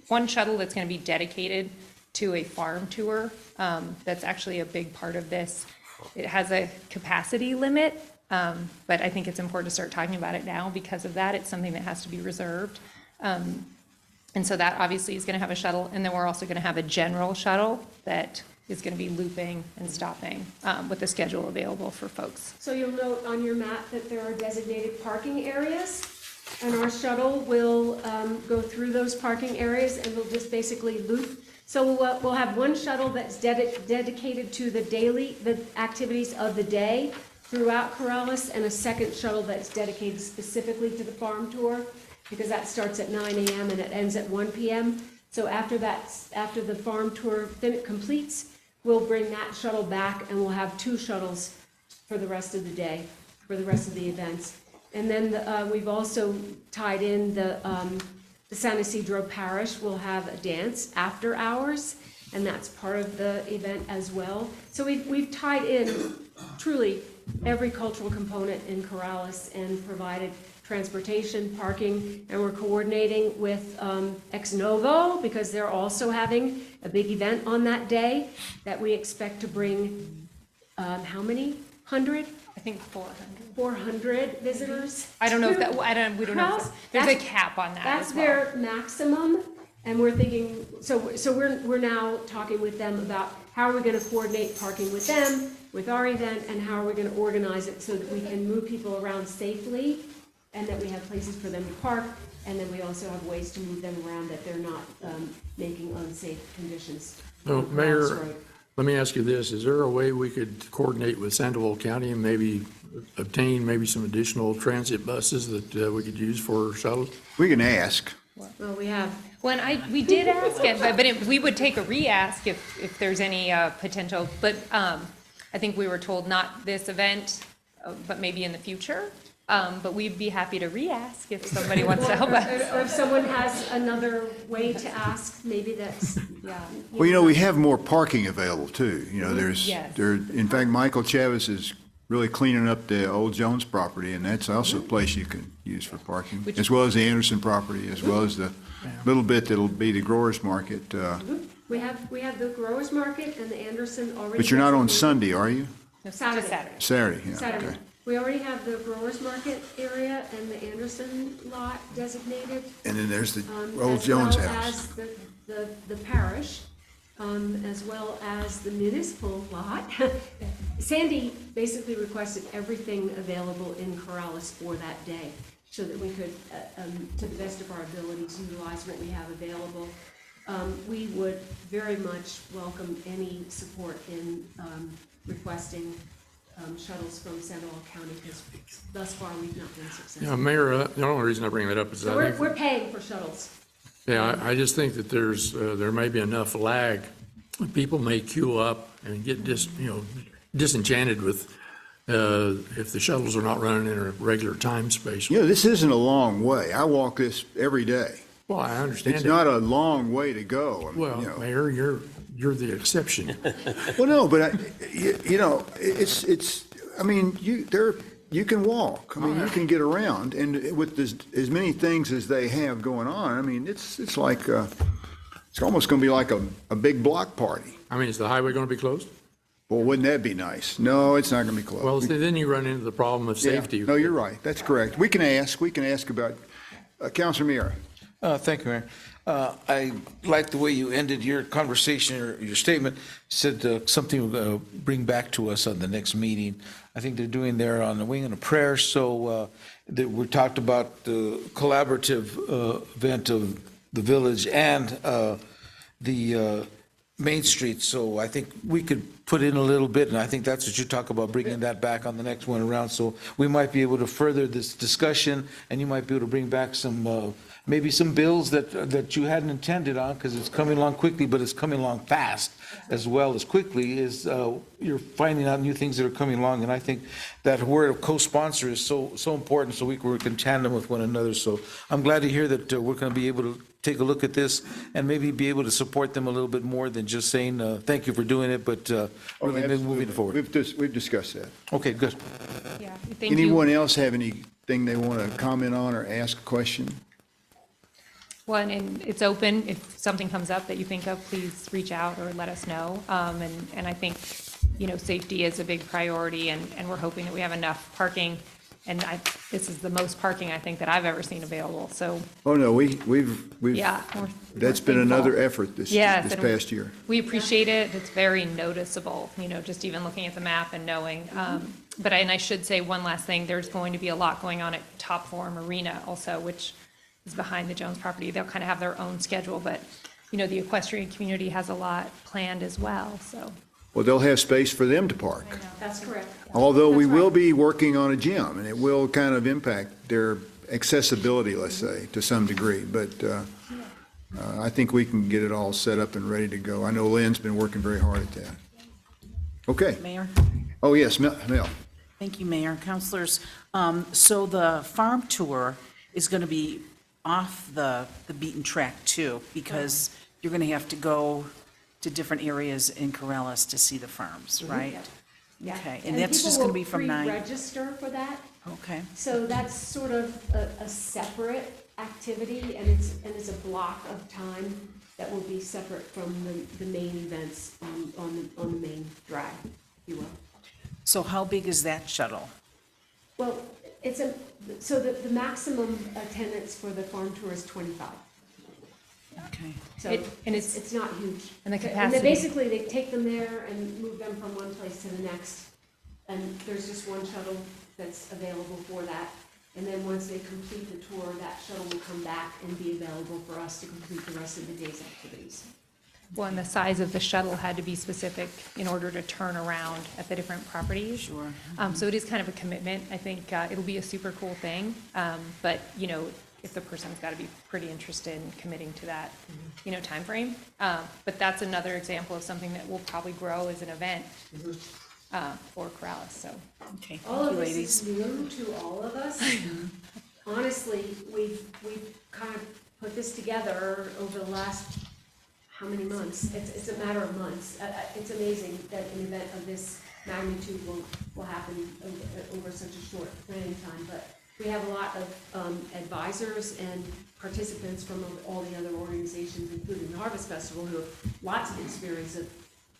S10: one shuttle that's going to be dedicated to a farm tour. That's actually a big part of this. It has a capacity limit, but I think it's important to start talking about it now because of that. It's something that has to be reserved. And so that obviously is going to have a shuttle, and then we're also going to have a general shuttle that is going to be looping and stopping with the schedule available for folks.
S11: So you'll note on your map that there are designated parking areas, and our shuttle will go through those parking areas, and we'll just basically loop. So we'll have one shuttle that's dedicated to the activities of the day throughout Corrales, and a second shuttle that's dedicated specifically to the farm tour, because that starts at 9 a.m. and it ends at 1 p.m. So after the farm tour completes, we'll bring that shuttle back, and we'll have two shuttles for the rest of the day, for the rest of the events. And then we've also tied in the San Isidro Parish will have a dance after hours, and that's part of the event as well. So we've tied in truly every cultural component in Corrales and provided transportation, parking, and we're coordinating with Ex Novo, because they're also having a big event on that day that we expect to bring, how many? 100?
S10: I think 400.
S11: 400 visitors.
S10: I don't know if
S11: to
S10: that, we don't know.
S11: Corrales.
S10: There's a
S11: That's-
S10: cap on that
S11: That's
S10: as well.
S11: their maximum, and we're thinking, so we're now talking with them about how are we gonna coordinate parking with them, with our event, and how are we gonna organize it so that we can move people around safely, and that we have places for them to park, and then we also have ways to move them around that they're not making unsafe conditions.
S7: So,
S11: on Corrales
S7: Mayor,
S11: Road.
S7: let me ask you this. Is there a way we could coordinate with Sandoval County and maybe obtain maybe some additional transit buses that we could use for shuttles?
S2: We can ask.
S11: Well, we have,
S10: We did ask it, but we would take a re-ask if there's any potential. But I think we were told not this event, but maybe in the future. But we'd be happy to re-ask if somebody wants to help us.
S11: or if someone has another way to ask, maybe that's, yeah.
S2: Well, we have more parking available too.
S10: Yes.
S2: In fact, Michael Chavez is really cleaning up the old Jones property, and that's also a place you can use for parking, as well as the Anderson property, as well as the little bit that'll be the growers market.
S11: We have the growers market and the Anderson already.
S2: But you're not on
S11: designated.
S2: Sunday, are you?
S11: Saturday.
S2: Saturday, yeah,
S11: Saturday.
S2: okay.
S11: We already have the growers market area and the Anderson lot designated.
S2: And then there's the
S11: as
S2: old Jones
S11: well
S2: house.
S11: as the parish, as well as the municipal lot. Sandy basically requested everything available in Corrales for that day, so that we could, to the best of our abilities, utilize what we have available. We would very much welcome any support in requesting shuttles from Seminole County, because thus far we've not been successful.
S7: Yeah, Mayor, the only reason I bring that up is
S11: So
S7: I think.
S11: we're paying for shuttles.
S7: Yeah, I just think that there may be enough lag. People may queue up and get disenchanted with, if the shuttles are not running in a regular time space.
S2: This isn't a long way. I walk this every day.
S7: Well, I understand
S2: It's
S7: it.
S2: not a long way to go.
S7: Well, Mayor, you're the exception.
S2: Well, no, but you can walk. I mean, you can get around, and with as many things as they have going on, I mean, it's like it's almost going to be like a big block party.
S7: I mean, is the highway going to be closed?
S2: Well, wouldn't that be nice? No, it's not going to be closed.
S7: Well, then you run into the problem of
S2: Yeah.
S7: safety.
S2: No, you're right. That's correct. We can ask about Councilor Mira.
S9: Thank you, Mayor. I like the way you ended your conversation, or your statement, said something will bring back to us on the next meeting. I think they're doing there on the Wing and a Prayer, so we talked about the collaborative event of the village and the Main Street, so I think we could put in a little bit, and I think that's what you talk about, bringing that back on the next one around, so we might be able to further this discussion, and you might be able to bring back some, maybe some bills that you hadn't intended on, because it's coming along quickly, but it's coming along fast as well as quickly, is you're finding out new things that are coming along, and I think that word of co-sponsor is so important, so we can work in tandem with one another, so I'm glad to hear that we're going to be able to take a look at this and maybe be able to support them a little bit more than just saying, thank you for doing it, but really moving forward.
S2: We've discussed that.
S9: Okay, good.
S10: Yeah, thank you.
S2: Anyone else have anything they want to comment on or ask a question?
S10: Well, and it's open. If something comes up that you think of, please reach out or let us know. And I think, safety is a big priority, and we're hoping that we have enough parking. And this is the most parking, I think, that I've ever seen available, so,
S2: Oh, no, we've,
S10: yeah.
S2: that's
S10: we're
S2: been
S10: thankful.
S2: another effort this
S10: Yes, and
S2: past year.
S10: We appreciate it. It's very noticeable, just even looking at the map and knowing. But I should say one last thing, there's going to be a lot going on at Top Floor Marina also, which is behind the Jones property. They'll kind of have their own schedule, but, the equestrian community has a lot planned as well, so.
S2: Well, they'll have space for them to park.
S11: That's correct.
S2: Although we
S11: That's
S2: will
S11: right.
S2: be working on a gym, and it will kind of impact their accessibility, let's say, to some degree. But I think we can get it all set up and ready to go. I know Lynn's been working very hard at that. Okay.
S12: Mayor?
S2: Oh, yes, Mel.
S12: Thank you, Mayor. Councilors, so the farm tour is going to be off the beaten track too, because you're going to have to go to different areas in Corrales to see the farms, right?
S11: Yeah.
S12: Okay, and that's just going to be from 9?
S11: People will pre-register for that,
S12: Okay,
S11: so that's sort of a separate activity, and it's a block of time that will be separate from the main events on the main drive, if you will.
S12: so how big is that shuttle?
S11: Well, so the maximum attendance for the farm tour is 25.
S12: Okay,
S11: So
S10: And
S11: it's not huge.
S10: And the
S11: And
S10: capacity.
S11: basically, they take them there and move them from one place to the next. And there's just one shuttle that's available for that. And then once they complete the tour, that shuttle will come back and be available for us to complete the rest of the day's activities.
S10: Well, and the size of the shuttle had to be specific in order to turn around at the different properties.
S12: Sure.
S10: So it is kind of a commitment. I think it'll be a super cool thing. But, you know, if the person's got to be pretty interested in committing to that, you know, timeframe. But that's another example of something that will probably grow as an event for Corrales, so.
S12: Okay,
S11: All
S12: thank
S11: of
S12: you,
S11: this
S12: ladies.
S11: is new to all of us. Honestly, we've kind of put this together over the last, how many months? It's a matter of months. It's amazing that an event of this magnitude will happen over such a short planning time. But we have a lot of advisors and participants from all the other organizations, including the Harvest Festival, who have lots of experience of,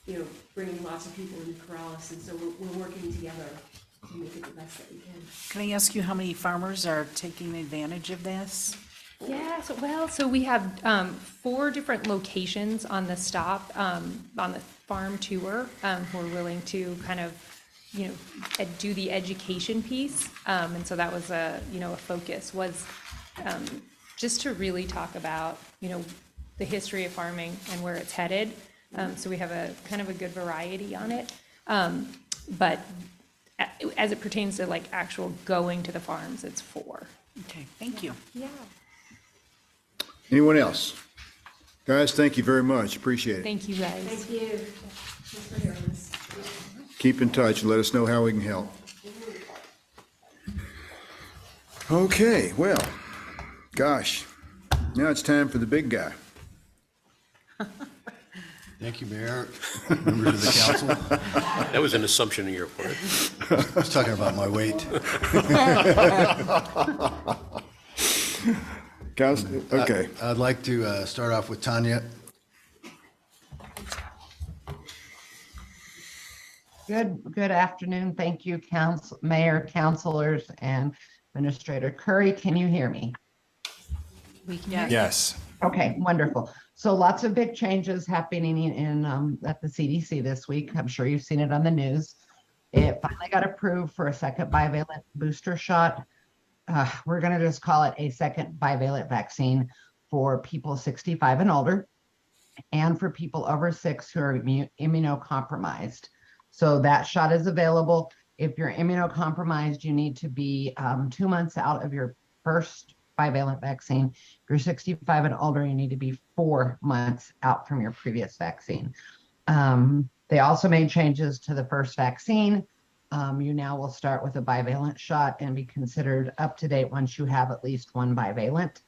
S11: you know, bringing lots of people into Corrales. And so we're working together to make it the best that we can.
S12: Can I ask you how many farmers are taking advantage of this?
S10: Yeah, so we have 4 different locations on the stop, on the farm tour, who are willing to kind of, you know, do the education piece. And so that was a focus was just to really talk about, you know, the history of farming and where it's headed. So we have a kind of a good variety on it. But as it pertains to like actual going to the farms, it's 4.
S12: Okay, thank you.
S10: Yeah.
S2: Anyone else? Guys, thank you very much. Appreciate it.
S10: Thank you, guys.
S11: Thank you. Thanks for hearing us.
S2: Keep in touch and let us know how we can help. Okay, well, gosh, now it's time for the big guy.
S13: Thank you, Mayor, members of the council.
S3: That was an assumption in your part.
S13: I was talking about my weight.
S2: Okay.
S13: I'd like to start off with Tanya.
S14: Good afternoon. Thank you, Mayor, councilors, and Administrator Curry. Can you hear me?
S12: We can.
S1: Yes.
S14: Okay, wonderful. So lots of big changes happening in at the CDC this week. I'm sure you've seen it on the news. It finally got approved for a second bivalent booster shot. We're going to just call it a second bivalent vaccine for people 65 and older and for people over 6 who are immunocompromised. So that shot is available. If you're immunocompromised, you need to be 2 months out of your first bivalent vaccine. If you're 65 and older, you need to be 4 months out from your previous vaccine. They also made changes to the first vaccine. You now will start with a bivalent shot and be considered up to date once you have at least 1 bivalent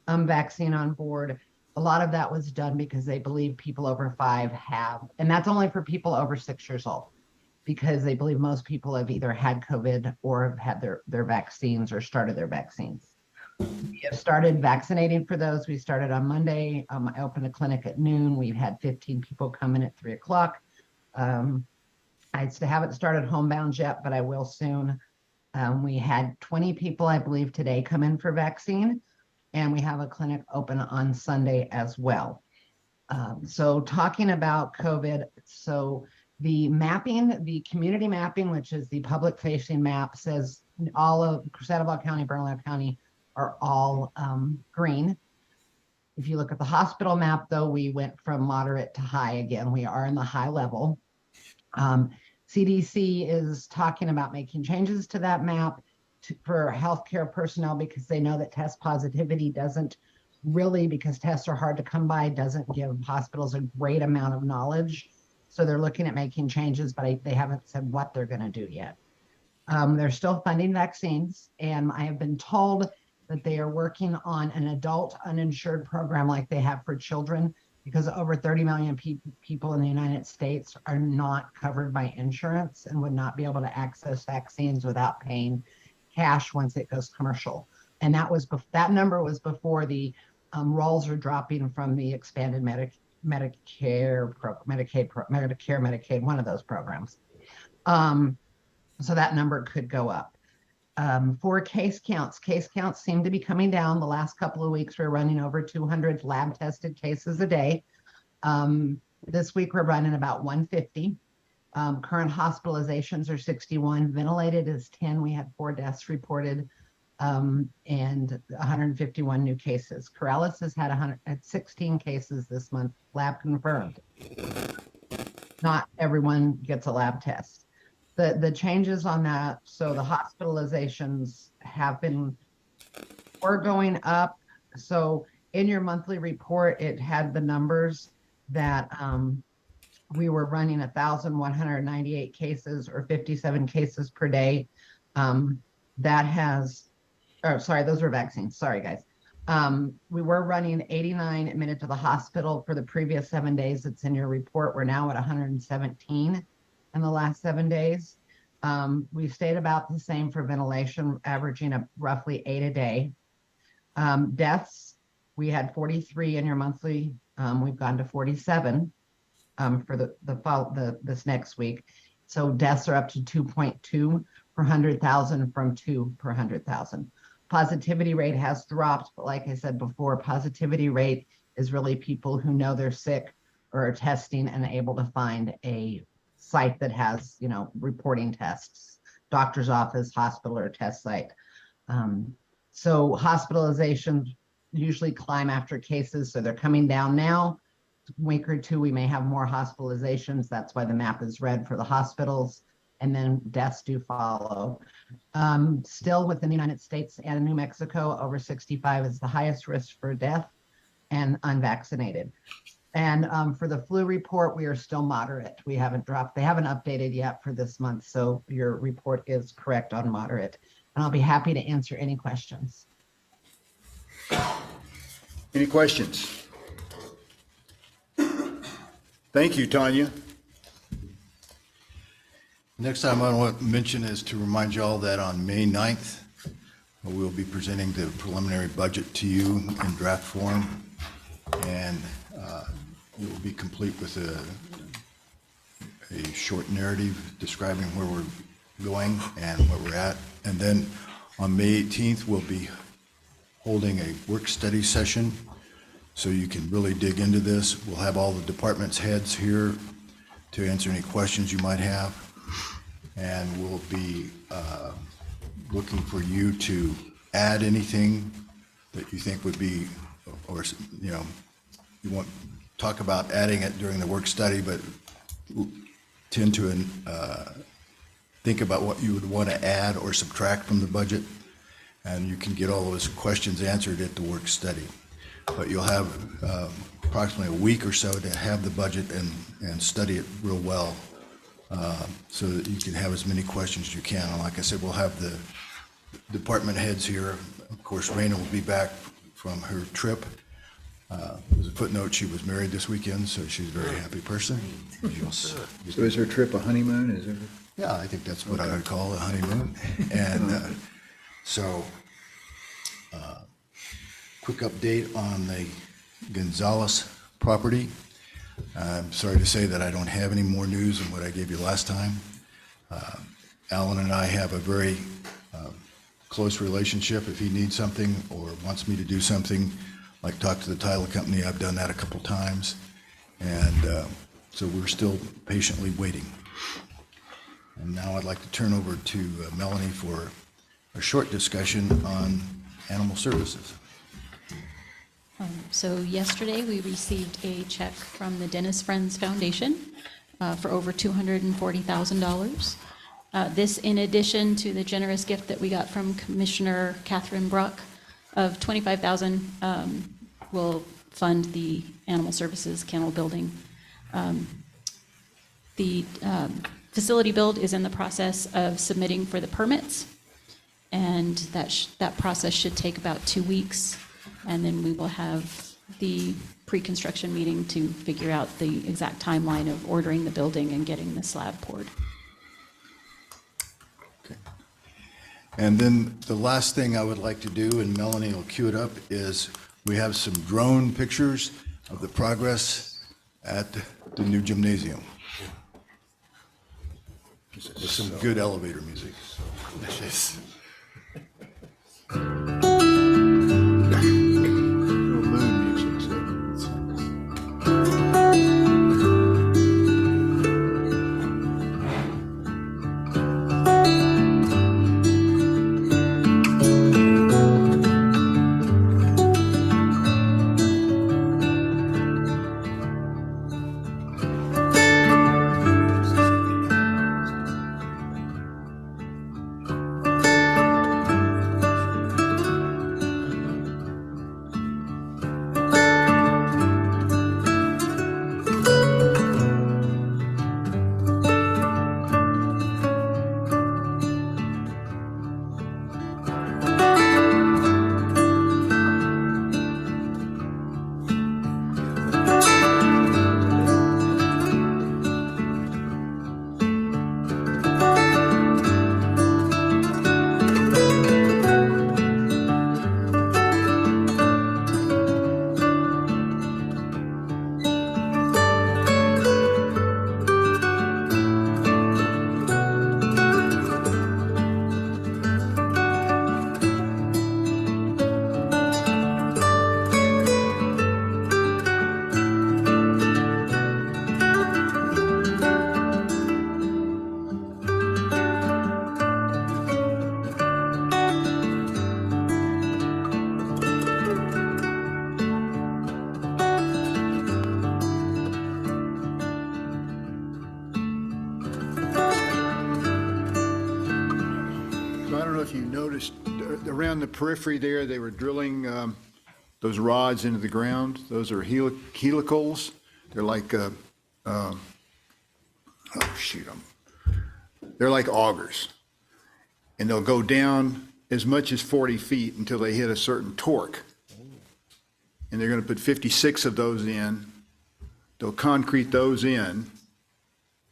S14: vaccine on board. A lot of that was done because they believe people over 5 have, and that's only for people over 6 years old, because they believe most people have either had COVID or have had their vaccines or started their vaccines. We have started vaccinating for those. We started on Monday. I opened a clinic at noon. We've had 15 people come in at 3 o'clock. I haven't started homebound yet, but I will soon. We had 20 people, I believe, today come in for vaccine, and we have a clinic open on Sunday as well. So talking about COVID, so the mapping, the community mapping, which is the public facing map, says all of Sandoval County, Bernalillo County are all green. If you look at the hospital map, though, we went from moderate to high again. We are in the high level. CDC is talking about making changes to that map for healthcare personnel because they know that test positivity doesn't really, because tests are hard to come by, doesn't give hospitals a great amount of knowledge. So they're looking at making changes, but they haven't said what they're going to do yet. They're still funding vaccines, and I have been told that they are working on an adult uninsured program like they have for children, because over 30 million people in the United States are not covered by insurance and would not be able to access vaccines without paying cash once it goes commercial. And that number was before the rolls are dropping from the expanded Medicare, Medicaid, one of those programs. So that number could go up. For case counts seem to be coming down. The last couple of weeks, we're running over 200 lab tested cases a day. This week, we're running about 150. Current hospitalizations are 61. Ventilated is 10. We had 4 deaths reported. and 151 new cases. Corrales has had 16 cases this month, lab confirmed. Not everyone gets a lab test. The changes on that, so the hospitalizations were going up. So in your monthly report, it had the numbers that we were running 1,198 cases or 57 cases per day. Those were vaccines. Sorry, guys. We were running 89 admitted to the hospital for the previous 7 days. It's in your report. We're now at 117 in the last 7 days. We stayed about the same for ventilation, averaging roughly 8 a day. Deaths, we had 43 in your monthly. We've gone to 47 for this next week. So deaths are up to 2.2 per 100,000 from 2 per 100,000. Positivity rate has dropped, but like I said before, positivity rate is really people who know they're sick or are testing and able to find a site that has, reporting tests, doctor's office, hospital, or test site. So hospitalizations usually climb after cases, so they're coming down now. Week or two, we may have more hospitalizations. That's why the map is red for the hospitals, and then deaths do follow. Still within the United States and New Mexico, over 65 is the highest risk for death and unvaccinated. And for the flu report, we are still moderate. We haven't dropped. They haven't updated yet for this month, so your report is correct on moderate. And I'll be happy to answer any questions.
S2: Any questions? Thank you, Tanya.
S13: Next time I want to mention is to remind you all that on May 9th, we'll be presenting the preliminary budget to you in draft form. And it will be complete with a short narrative describing where we're going and where we're at. And then on May 18th, we'll be holding a work study session so you can really dig into this. We'll have all the departments heads here to answer any questions you might have. And we'll be looking for you to add anything that you think would be, or, you want to talk about adding it during the work study, but tend to think about what you would want to add or subtract from the budget. And you can get all those questions answered at the work study. But you'll have approximately a week or so to have the budget and study it real well, so that you can have as many questions as you can. And like I said, we'll have the department heads here. Of course, Raina will be back from her trip. There's a footnote, she was married this weekend, so she's a very happy person.
S2: So is her trip a honeymoon? Is it?
S13: Yeah, I think that's what I would call a honeymoon. And quick update on the Gonzalez property. I'm sorry to say that I don't have any more news than what I gave you last time. Alan and I have a very close relationship. If he needs something or wants me to do something, like talk to the title company, I've done that a couple times. And so we're still patiently waiting. And now I'd like to turn over to Melanie for a short discussion on animal services.
S4: So yesterday, we received a check from the Dennis Friends Foundation for over $240,000. This in addition to the generous gift that we got from Commissioner Catherine Bruck of $25,000 will fund the animal services kennel building. The facility build is in the process of submitting for the permits, and that process should take about 2 weeks. And then we will have the pre-construction meeting to figure out the exact timeline of ordering the building and getting the slab poured.
S13: Okay. And then the last thing I would like to do, and Melanie will cue it up, is we have some drone pictures of the progress at the new gymnasium. With some good elevator music.
S2: know if you noticed, around the periphery there, they were drilling those rods into the ground. Those are helicals. They're like, they're like augers. And they'll go down as much as 40 feet until they hit a certain torque. And they're going to put 56 of those in. They'll concrete those in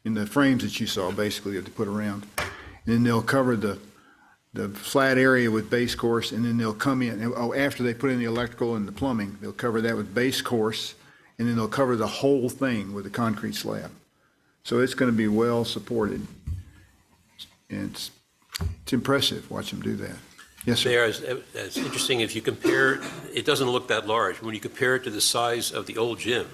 S2: the frames that you saw, basically, that they put around. And then they'll cover the flat area with base course, and then they'll come in, after they put in the electrical and the plumbing, they'll cover that with base course, and then they'll cover the whole thing with a concrete slab. So it's going to be well supported. And it's impressive, watch them do that. Yes, sir.
S3: Mayor, it's interesting, if you compare, it doesn't look that large. When you compare it to the size of the old gym,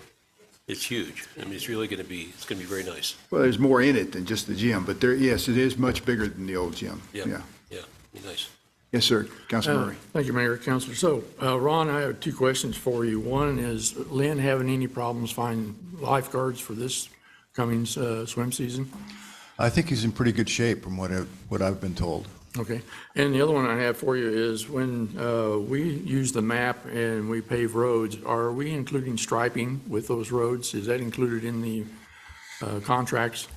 S3: it's huge. I mean, it's really going to be very nice.
S2: Well, there's more in it than just the gym, but yes, it is much bigger than the old gym.
S3: Yeah, be nice.
S2: Yes, sir. Councilman Murray.
S7: Thank you, Mayor, Councilor. So, Ron, I have two questions for you. One is, Lynn having any problems finding lifeguards for this coming swim season?
S13: I think he's in pretty good shape from what I've been told.
S7: Okay. And the other one I have for you is, when we use the map and we pave roads, are we including striping with those roads? Is that included in the contracts?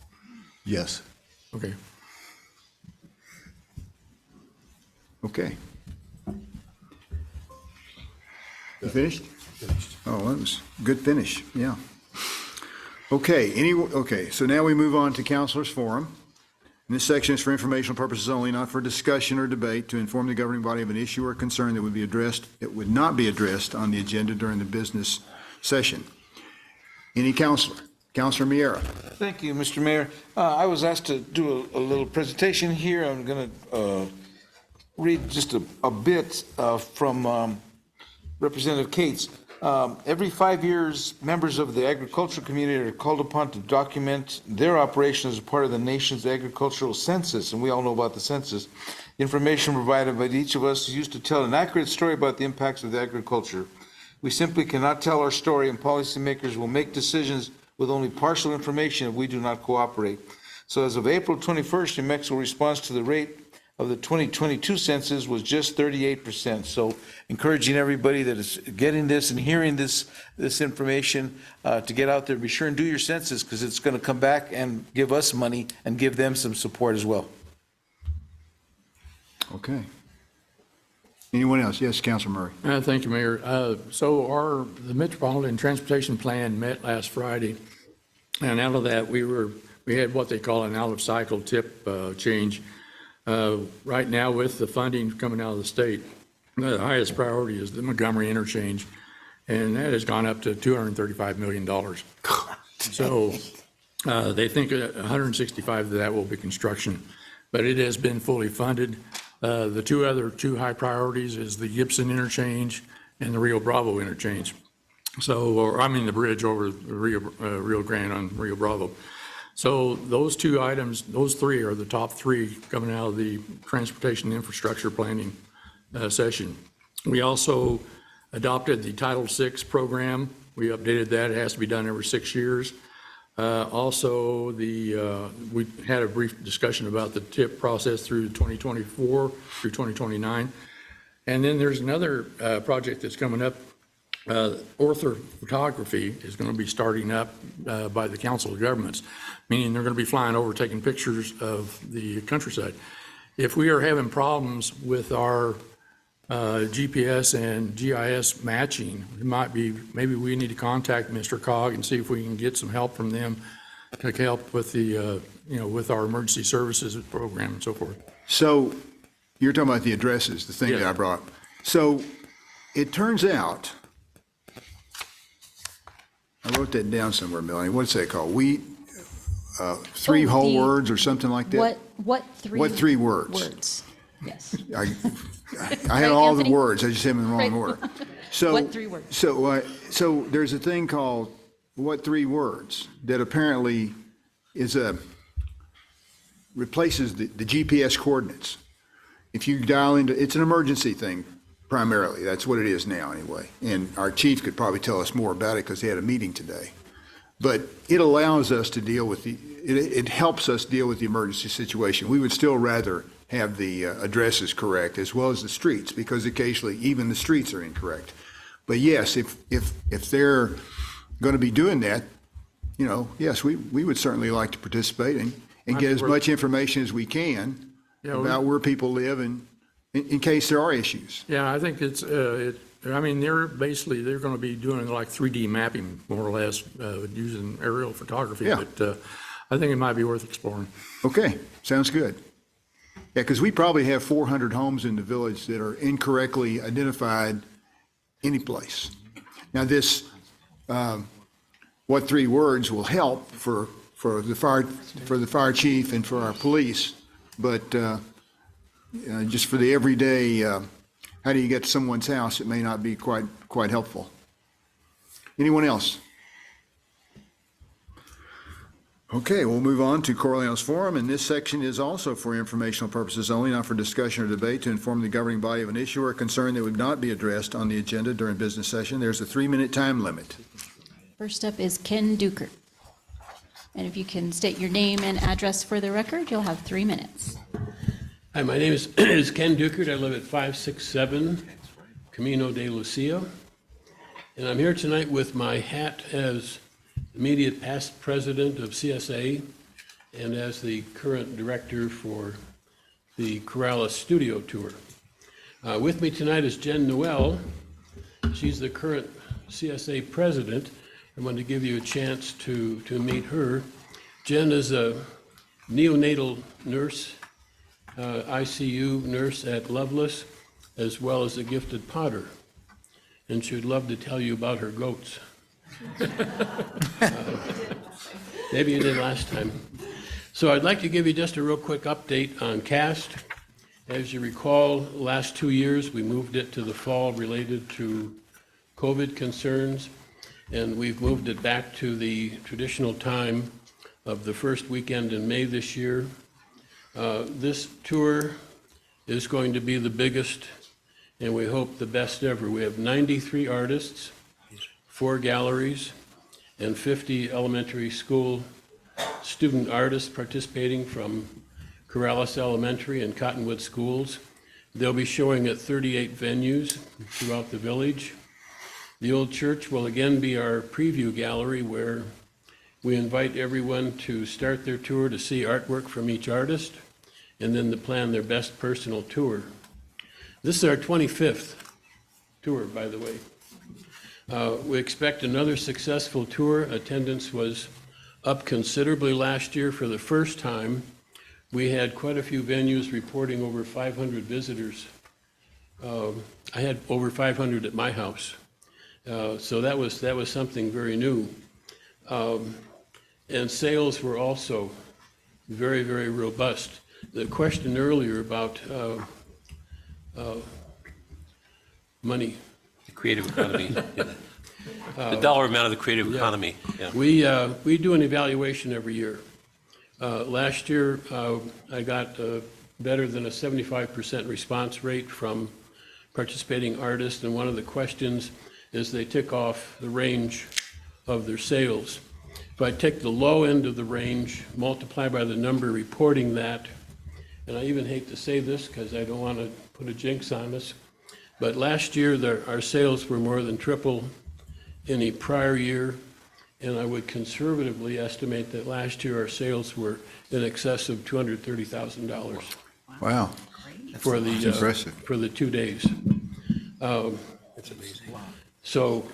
S13: Yes.
S7: Okay.
S2: Okay. You finished? Finished. Oh, that was a good finish, yeah. Okay, so now we move on to Councilors Forum. And this section is for informational purposes only, not for discussion or debate, to inform the governing body of an issue or concern that would not be addressed on the agenda during the business session. Any counselor? Councilor Miera.
S9: Thank you, Mr. Mayor. I was asked to do a little presentation here. I'm going to read just a bit from Representative Cates. Every 5 years, members of the agricultural community are called upon to document their operation as a part of the nation's agricultural census, and we all know about the census. Information provided by each of us is used to tell an accurate story about the impacts of the agriculture. We simply cannot tell our story, and policymakers will make decisions with only partial information if we do not cooperate. So as of April 21st, New Mexico response to the rate of the 2022 census was just 38%. So encouraging everybody that is getting this and hearing this information to get out there, be sure and do your census, because it's going to come back and give us money and give them some support as well.
S2: Okay. Anyone else? Yes, Councilor Murray.
S7: Thank you, Mayor. So the Metropolitan Transportation Plan met last Friday, and out of that, we had what they call an out-of-cycle tip change. Right now, with the funding coming out of the state, the highest priority is the Montgomery interchange, and that has gone up to $235 million. So they think 165 of that will be construction, but it has been fully funded. The two high priorities is the Gibson interchange and the Rio Bravo interchange. The bridge over the Rio Grande on Rio Bravo. So those two items, those three are the top three coming out of the transportation infrastructure planning session. We also adopted the Title VI program. We updated that. It has to be done every 6 years. Also, we had a brief discussion about the TIP process through 2024 through 2029. And then there's another project that's coming up. Ortho Photography is going to be starting up by the Council of Governments, meaning they're going to be flying over, taking pictures of the countryside. If we are having problems with our GPS and GIS matching, maybe we need to contact Mr. Cog and see if we can get some help from them to help with with our emergency services program and so forth.
S2: So you're talking about the addresses, the thing that I brought. So it turns out, I wrote that down somewhere, Melanie. What's that called? Three whole words or something like that?
S4: What three?
S2: What three words?
S4: Words, yes.
S2: I had all the words, I just had them in the wrong
S4: Right.
S2: order. So
S4: What three words?
S2: So there's a thing called what three words that apparently replaces the GPS coordinates. If you dial into, it's an emergency thing primarily. That's what it is now anyway. And our chief could probably tell us more about it because he had a meeting today. But it allows us to deal with it helps us deal with the emergency situation. We would still rather have the addresses correct, as well as the streets, because occasionally even the streets are incorrect. But yes, if they're going to be doing that, yes, we would certainly like to participate and get as much information as we can about where people live and in case there are issues.
S7: Yeah, I think they're going to be doing like 3D mapping, more or less, using aerial photography.
S2: Yeah.
S7: But I think it might be worth exploring.
S2: Okay, sounds good. Yeah, because we probably have 400 homes in the village that are incorrectly identified any place. Now, this, what 3 words will help for the fire chief and for our police, but just for the everyday, how do you get to someone's house, it may not be quite helpful. Anyone else? Okay, we'll move on to Corleone's Forum, and this section is also for informational purposes only, not for discussion or debate, to inform the governing body of an issue or concern that would not be addressed on the agenda during business session. There's a 3-minute time limit.
S4: First up is Ken Duker. And if you can state your name and address for the record, you'll have 3 minutes.
S15: Hi, my name is Ken Duker. I live at 567 Camino de Lucio. And I'm here tonight with my hat as immediate past president of CSA and as the current director for the Corrales Studio Tour. With me tonight is Jen Noel. She's the current CSA president. I wanted to give you a chance to meet her. Jen is a neonatal nurse, ICU nurse at Loveless, as well as a gifted potter. And she would love to tell you about her goats. Maybe you did last time. So I'd like to give you just a real quick update on CAST. As you recall, last 2 years, we moved it to the fall related to COVID concerns, and we've moved it back to the traditional time of the first weekend in May this year. This tour is going to be the biggest, and we hope the best ever. We have 93 artists, 4 galleries, and 50 elementary school student artists participating from Corrales Elementary and Cottonwood Schools. They'll be showing at 38 venues throughout the village. The old church will again be our preview gallery, where we invite everyone to start their tour to see artwork from each artist and then to plan their best personal tour. This is our 25th tour, by the way. We expect another successful tour. Attendance was up considerably last year. For the first time, we had quite a few venues reporting over 500 visitors. I had over 500 at my house. So that was something very new. And sales were also very, very robust. The question earlier about money.
S3: The creative economy. The dollar amount of the creative economy. Yeah.
S15: We do an evaluation every year. Last year, I got better than a 75% response rate from participating artists, and one of the questions is they tick off the range of their sales. If I take the low end of the range, multiply by the number reporting that, and I even hate to say this because I don't want to put a jinx on us, but last year our sales were more than triple any prior year, and I would conservatively estimate that last year our sales were in excess of $230,000.
S2: Wow.
S15: For the
S2: That's impressive.
S15: For the 2 days. That's amazing. So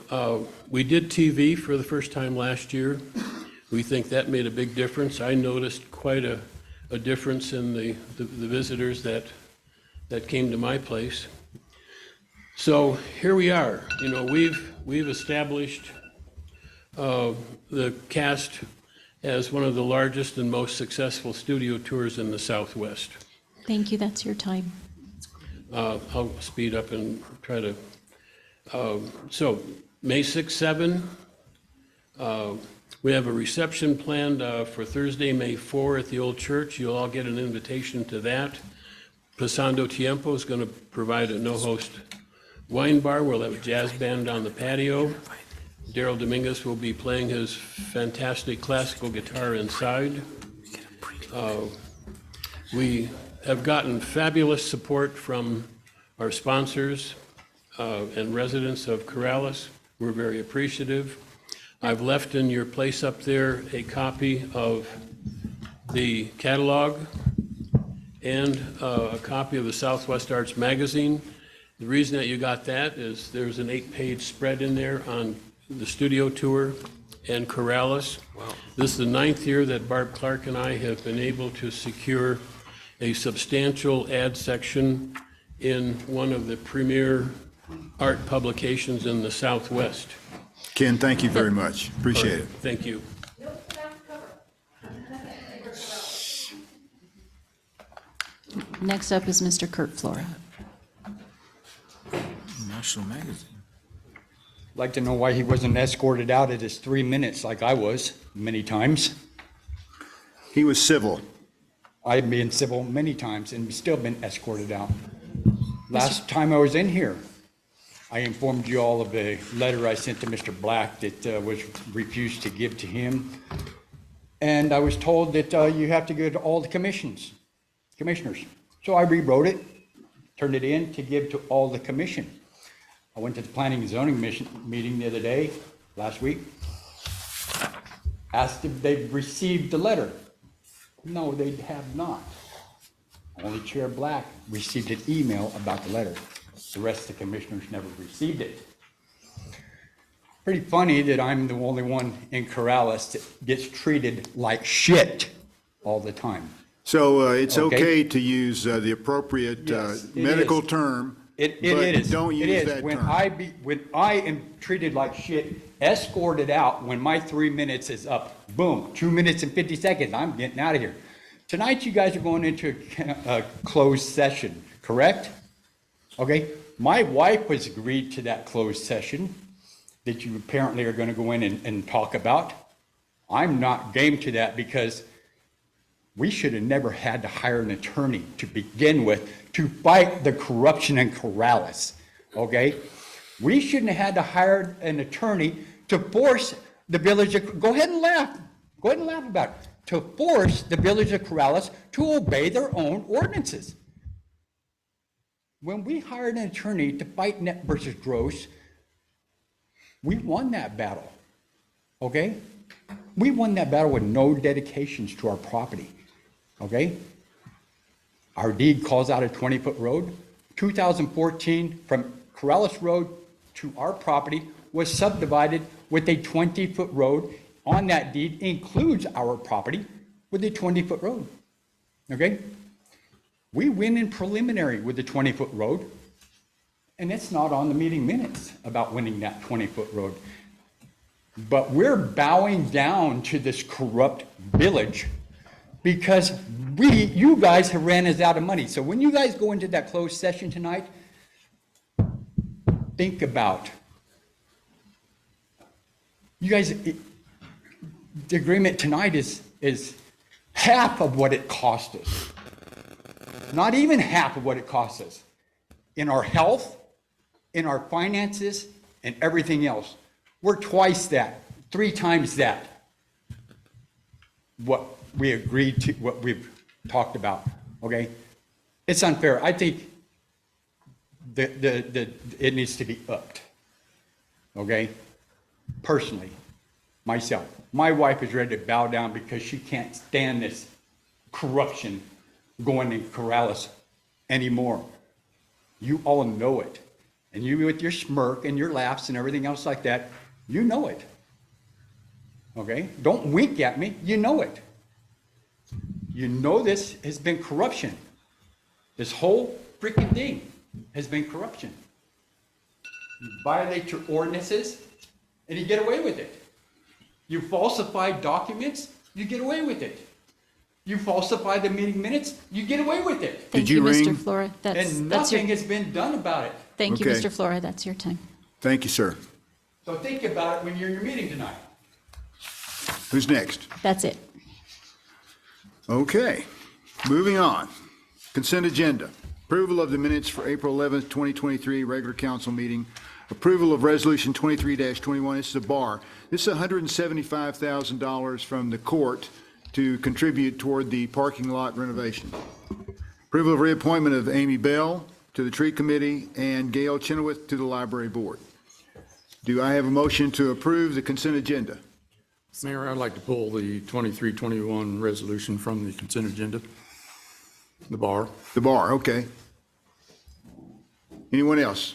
S15: we did TV for the first time last year. We think that made a big difference. I noticed quite a difference in the visitors that came to my place. So here we are. You know, we've established the CAST as one of the largest and most successful studio tours in the Southwest.
S4: Thank you, that's your time.
S15: I'll speed up and try to. So May 6, 7, we have a reception planned for Thursday, May 4 at the old church. You'll all get an invitation to that. Pasando Tiempo is going to provide a no-host wine bar. We'll have a jazz band on the patio. Daryl Dominguez will be playing his fantastic classical guitar inside. We have gotten fabulous support from our sponsors and residents of Corrales. We're very appreciative. I've left in your place up there a copy of the catalog and a copy of the Southwest Arts Magazine. The reason that you got that is there's an 8-page spread in there on the studio tour and Corrales. Wow. This is the 9th year that Barb Clark and I have been able to secure a substantial ad section in one of the premier art publications in the Southwest.
S2: Ken, thank you very much. Appreciate it.
S15: Thank you.
S4: Next up is Mr. Kurt Flora.
S9: National Magazine.
S16: Like to know why he wasn't escorted out at his 3 minutes like I was many times.
S2: He was civil.
S16: I've been civil many times and still been escorted out. Last time I was in here, I informed you all of a letter I sent to Mr. Black that was refused to give to him. And I was told that you have to go to all the commissioners. So I rewrote it, turned it in to give to all the commission. I went to the planning and zoning meeting the other day, last week, asked if they've received the letter. No, they have not. Only Chair Black received an email about the letter. The rest of the commissioners never received it. Pretty funny that I'm the only one in Corrales that gets treated like shit all the time.
S2: So it's okay to use the appropriate
S16: Yes, it
S2: medical
S16: is.
S2: term,
S16: It
S2: but
S16: is.
S2: don't
S16: It
S2: use
S16: is.
S2: that
S16: When
S2: term.
S16: when I am treated like shit, escorted out when my 3 minutes is up, boom, 2 minutes and 50 seconds, I'm getting out of here. Tonight, you guys are going into a closed session, correct? Okay, my wife has agreed to that closed session that you apparently are gonna go in and talk about. I'm not game to that because we should have never had to hire an attorney to begin with to fight the corruption in Corrales, okay? We shouldn't have had to hire an attorney to force the village of, go ahead and laugh about it, to force the village of Corrales to obey their own ordinances. When we hired an attorney to fight net versus gross, we won that battle, okay? We won that battle with no dedications to our property, okay? Our deed calls out a 20-foot road. 2014, from Corrales Road to our property was subdivided with a 20-foot road. On that deed includes our property with a 20-foot road, okay? We win in preliminary with the 20-foot road, and it's not on the meeting minutes about winning that 20-foot road. But we're bowing down to this corrupt village because you guys have ran us out of money. So when you guys go into that closed session tonight, think about, you guys, the agreement tonight is half of what it cost us. Not even half of what it costs us in our health, in our finances, and everything else. We're twice that, 3 times that, what we agreed to, what we've talked about, okay? It's unfair. I think it needs to be upped, okay? Personally, myself. My wife is ready to bow down because she can't stand this corruption going in Corrales anymore. You all know it. And you with your smirk and your laughs and everything else like that, you know it. Okay? Don't wink at me. You know it. You know this has been corruption. This whole freaking thing has been corruption. You violate your ordinances and you get away with it. You falsify documents, you get away with it. You falsify the meeting minutes, you get away with it.
S4: Thank you, Mr. Flora.
S16: And nothing has been done about it.
S4: Thank you,
S2: Okay.
S4: Mr. Flora. That's your time.
S2: Thank you, sir.
S16: So think about it when you're in your meeting tonight.
S2: Who's next?
S4: That's it.
S2: Okay, moving on. Consent agenda. Approval of the minutes for April 11th, 2023, regular council meeting. Approval of resolution 23-21. This is a bar. This is $175,000 from the court to contribute toward the parking lot renovation. Approval of reappointment of Amy Bell to the Tree Committee and Gail Chenoweth to the Library Board. Do I have a motion to approve the consent agenda?
S7: Mayor, I'd like to pull the 2321 resolution from the consent agenda. The bar.
S2: The bar, okay. Anyone else?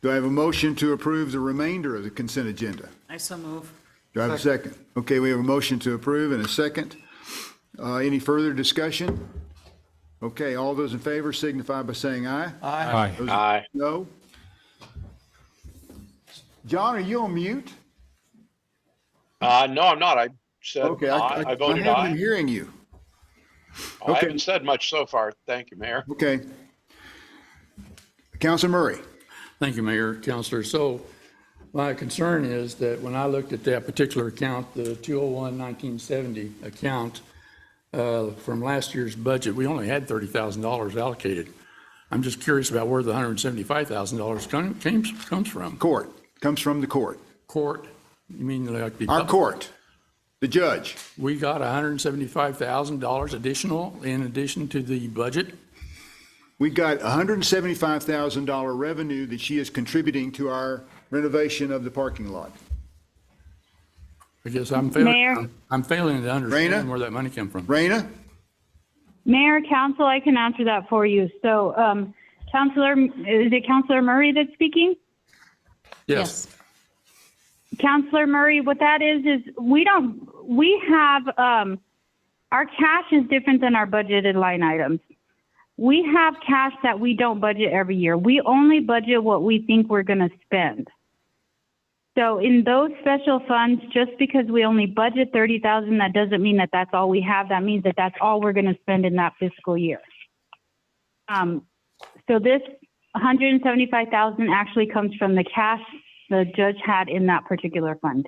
S2: Do I have a motion to approve the remainder of the consent agenda?
S12: I so move.
S2: Do I have a second? Okay, we have a motion to approve and a second. Any further discussion? Okay, all those in favor signify by saying aye.
S16: Aye.
S2: Those-
S5: Aye.
S2: No? John, are you on mute?
S5: No, I'm not. I said
S2: Okay,
S5: aye. I voted
S2: haven't been
S5: aye.
S2: hearing you.
S5: I
S2: okay.
S5: haven't said much so far. Thank you, Mayor.
S2: Okay. Councilor Murray.
S7: Thank you, Mayor, Councilor. So my concern is that when I looked at that particular account, the 201-1970 account from last year's budget, we only had $30,000 allocated. I'm just curious about where the $175,000 comes from.
S2: Court. Comes from the court.
S7: Court? You mean like the...
S2: Our court. The judge.
S7: We got $175,000 additional in addition to the budget?
S2: We got $175,000 revenue that she is contributing to our renovation of the parking lot.
S7: I guess I'm
S17: Mayor?
S7: failing to understand
S2: Raina?
S7: where that money came from.
S2: Raina?
S17: Mayor, council, I can answer that for you. So, Councilor, is it Councilor Murray that's speaking?
S7: Yes.
S17: Councilor Murray, what that is we have, our cash is different than our budgeted line items. We have cash that we don't budget every year. We only budget what we think we're going to spend. So in those special funds, just because we only budget $30,000, that doesn't mean that that's all we have. That means that that's all we're going to spend in that fiscal year. So this $175,000 actually comes from the cash the judge had in that particular fund.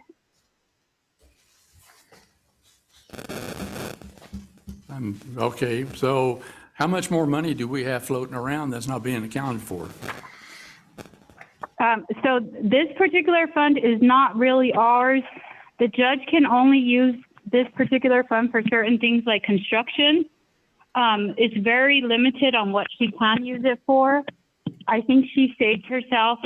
S7: Okay, so how much more money do we have floating around that's not being accounted for?
S17: So this particular fund is not really ours. The judge can only use this particular fund for certain things like construction. It's very limited on what she can use it for. I think she saved herself.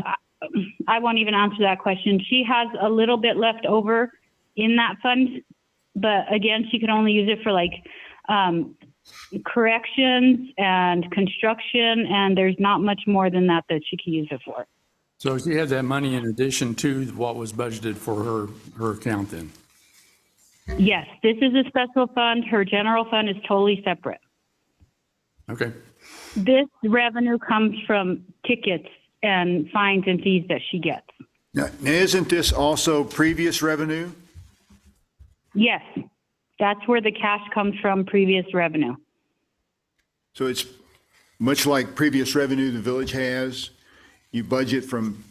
S17: I won't even answer that question. She has a little bit left over in that fund, but again, she could only use it for like corrections and construction, and there's not much more than that she can use it for.
S7: So she had that money in addition to what was budgeted for her account then?
S17: Yes, this is a special fund. Her general fund is totally separate.
S7: Okay.
S17: This revenue comes from tickets and fines and fees that she gets.
S2: Now, isn't this also previous revenue?
S17: Yes, that's where the cash comes from, previous revenue.
S2: So it's much like previous revenue the village has. You budget from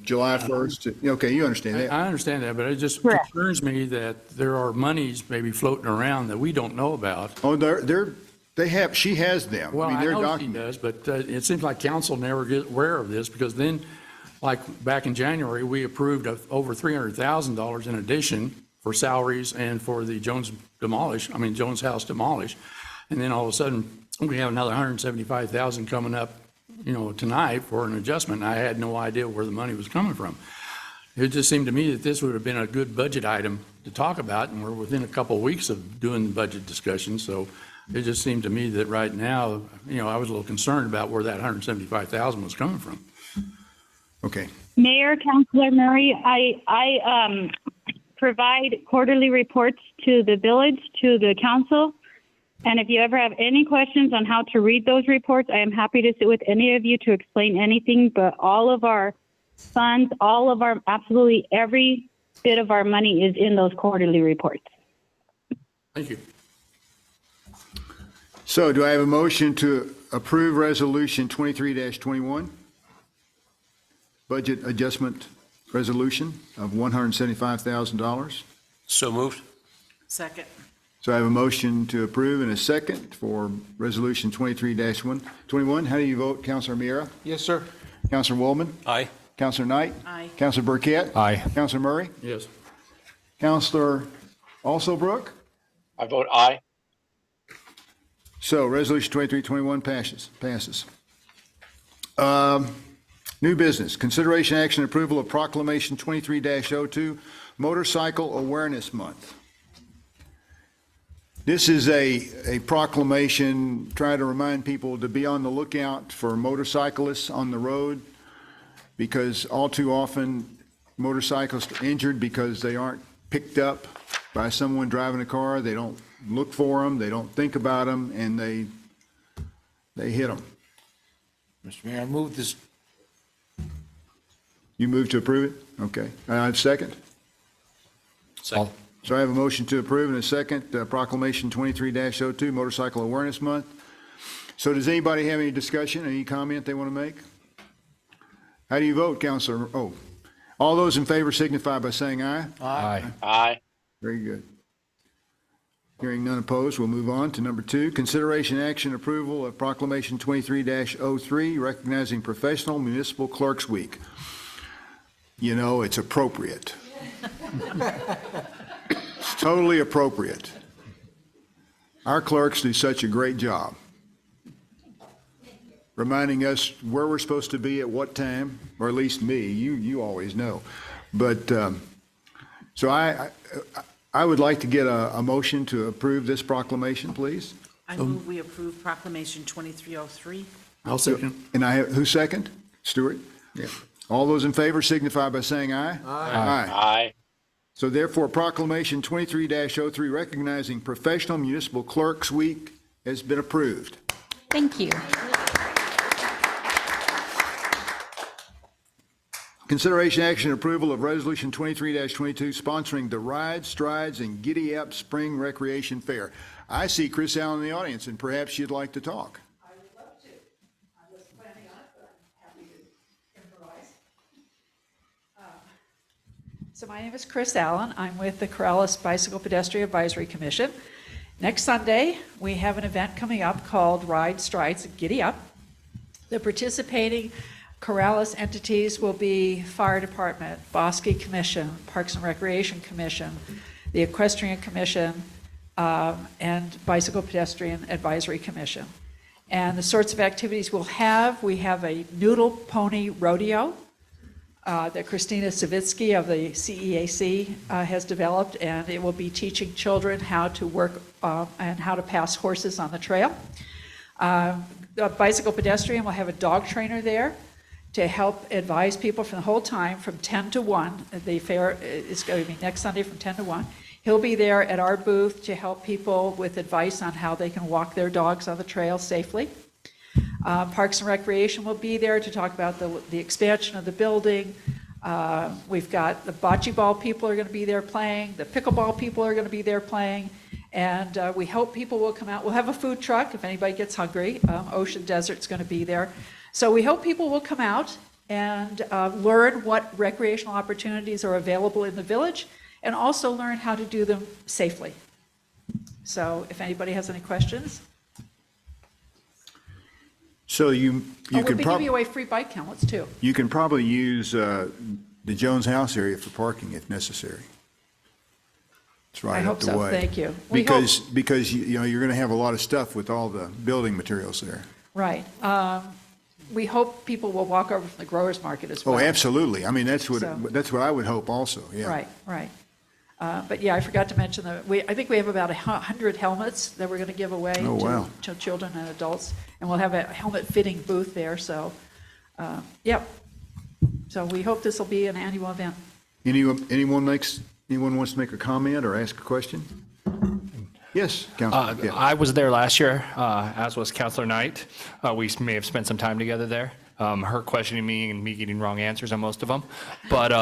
S2: July 1st to, okay, you understand that.
S7: I understand that, but it just
S17: Correct.
S7: concerns me that there are monies maybe floating around that we don't know about.
S2: Oh, she has them.
S7: Well,
S2: I mean,
S7: I
S2: they're
S7: know she
S2: documented.
S7: does, but it seems like council never get aware of this, because then, like back in January, we approved over $300,000 in addition for salaries and for the Jones House demolish. And then all of a sudden, we have another $175,000 coming up, tonight for an adjustment. I had no idea where the money was coming from. It just seemed to me that this would have been a good budget item to talk about, and we're within a couple of weeks of doing the budget discussion. So it just seemed to me that right now, I was a little concerned about where that $175,000 was coming from.
S2: Okay.
S17: Mayor, Councilor Murray, I provide quarterly reports to the village, to the council. And if you ever have any questions on how to read those reports, I am happy to sit with any of you to explain anything. But all of our funds, absolutely every bit of our money is in those quarterly reports.
S7: Thank you.
S2: So do I have a motion to approve Resolution 23-21? Budget adjustment resolution of $175,000?
S3: So moved.
S12: Second.
S2: So I have a motion to approve and a second for Resolution 23-21. How do you vote, Councilor Miera?
S9: Yes, sir.
S2: Councilor Woolman?
S3: Aye.
S2: Councilor Knight?
S12: Aye.
S2: Councilor Burkett?
S1: Aye.
S2: Councilor Murray?
S7: Yes.
S2: Councilor Alsobrook?
S5: I vote aye.
S2: So Resolution 2321 passes. New business, consideration action approval of proclamation 23-02, Motorcycle Awareness Month. This is a proclamation trying to remind people to be on the lookout for motorcyclists on the road, because all too often motorcyclists are injured because they aren't picked up by someone driving a car. They don't look for them, they don't think about them, and they hit them.
S9: Mr. Mayor, I move this.
S2: You move to approve it? Okay. I have a second.
S3: Second.
S2: So I have a motion to approve and a second, proclamation 23-02, Motorcycle Awareness Month. So does anybody have any discussion, any comment they want to make? How do you vote, Counselor? Oh, all those in favor signify by saying aye.
S8: Aye.
S5: Aye.
S2: Very good. Hearing none opposed, we'll move on to number 2, consideration action approval of proclamation 23-03, recognizing Professional Municipal Clerks Week. You know, it's appropriate. It's totally appropriate. Our clerks do such a great job reminding us where we're supposed to be at what time, or at least me. You always know. But so I would like to get a motion to approve this proclamation, please.
S12: I move we approve proclamation 2303.
S7: I'll second.
S2: And who second? Stuart? Yeah. All those in favor signify by saying aye. Aye.
S5: Aye.
S2: So therefore, proclamation 23-03, recognizing Professional Municipal Clerks Week, has been approved.
S4: Thank you.
S2: Consideration action approval of resolution 23-22, sponsoring the Ride, Strides, and Giddy Up Spring Recreation Fair. I see Chris Allen in the audience, and perhaps you'd like to talk.
S18: I would love to. I was planning on it, but I'm happy to improvise. So my name is Chris Allen. I'm with the Corrales Bicycle Pedestrian Advisory Commission. Next Sunday, we have an event coming up called Ride, Strides, and Giddy Up. The participating Corrales entities will be Fire Department, Bosque Commission, Parks and Recreation Commission, the Equestrian Commission, and Bicycle Pedestrian Advisory Commission. And the sorts of activities we'll have, we have a noodle pony rodeo that Christina Savitsky of the CEAC has developed, and it will be teaching children how to work and how to pass horses on the trail. The bicycle pedestrian will have a dog trainer there to help advise people for the whole time from 10 to 1. The fair is going to be next Sunday from 10 to 1. He'll be there at our booth to help people with advice on how they can walk their dogs on the trail safely. Parks and Recreation will be there to talk about the expansion of the building. We've got the bocce ball people are going to be there playing. The pickleball people are going to be there playing. And we hope people will come out. We'll have a food truck if anybody gets hungry. Ocean Desert's going to be there. So we hope people will come out and learn what recreational opportunities are available in the village, and also learn how to do them safely. So if anybody has any questions.
S2: So you
S18: We'll
S2: can
S18: be
S2: probably
S18: giving away free bike helmets too.
S2: you can probably use the Jones House area for parking if necessary. It's right
S18: I
S2: up
S18: hope
S2: the
S18: so.
S2: way.
S18: Thank you.
S2: Because you know you're going to have a lot of stuff with all the building materials there.
S18: Right. We hope people will walk over from the growers market as well.
S2: Oh, absolutely. I mean, that's what
S18: So-
S2: I would hope also. Yeah.
S18: Right, right. But yeah, I forgot to mention I think we have about 100 helmets that we're going to give away
S2: Oh, wow.
S18: to children and adults, and we'll have a helmet fitting booth there. So, yep. So we hope this will be an annual event.
S2: Anyone wants to make a comment or ask a question? Yes, Councilor. Yeah.
S8: I was there last year, as was Councilor Knight. We may have spent some time together there. Her questioning me and me getting wrong answers on most of them. But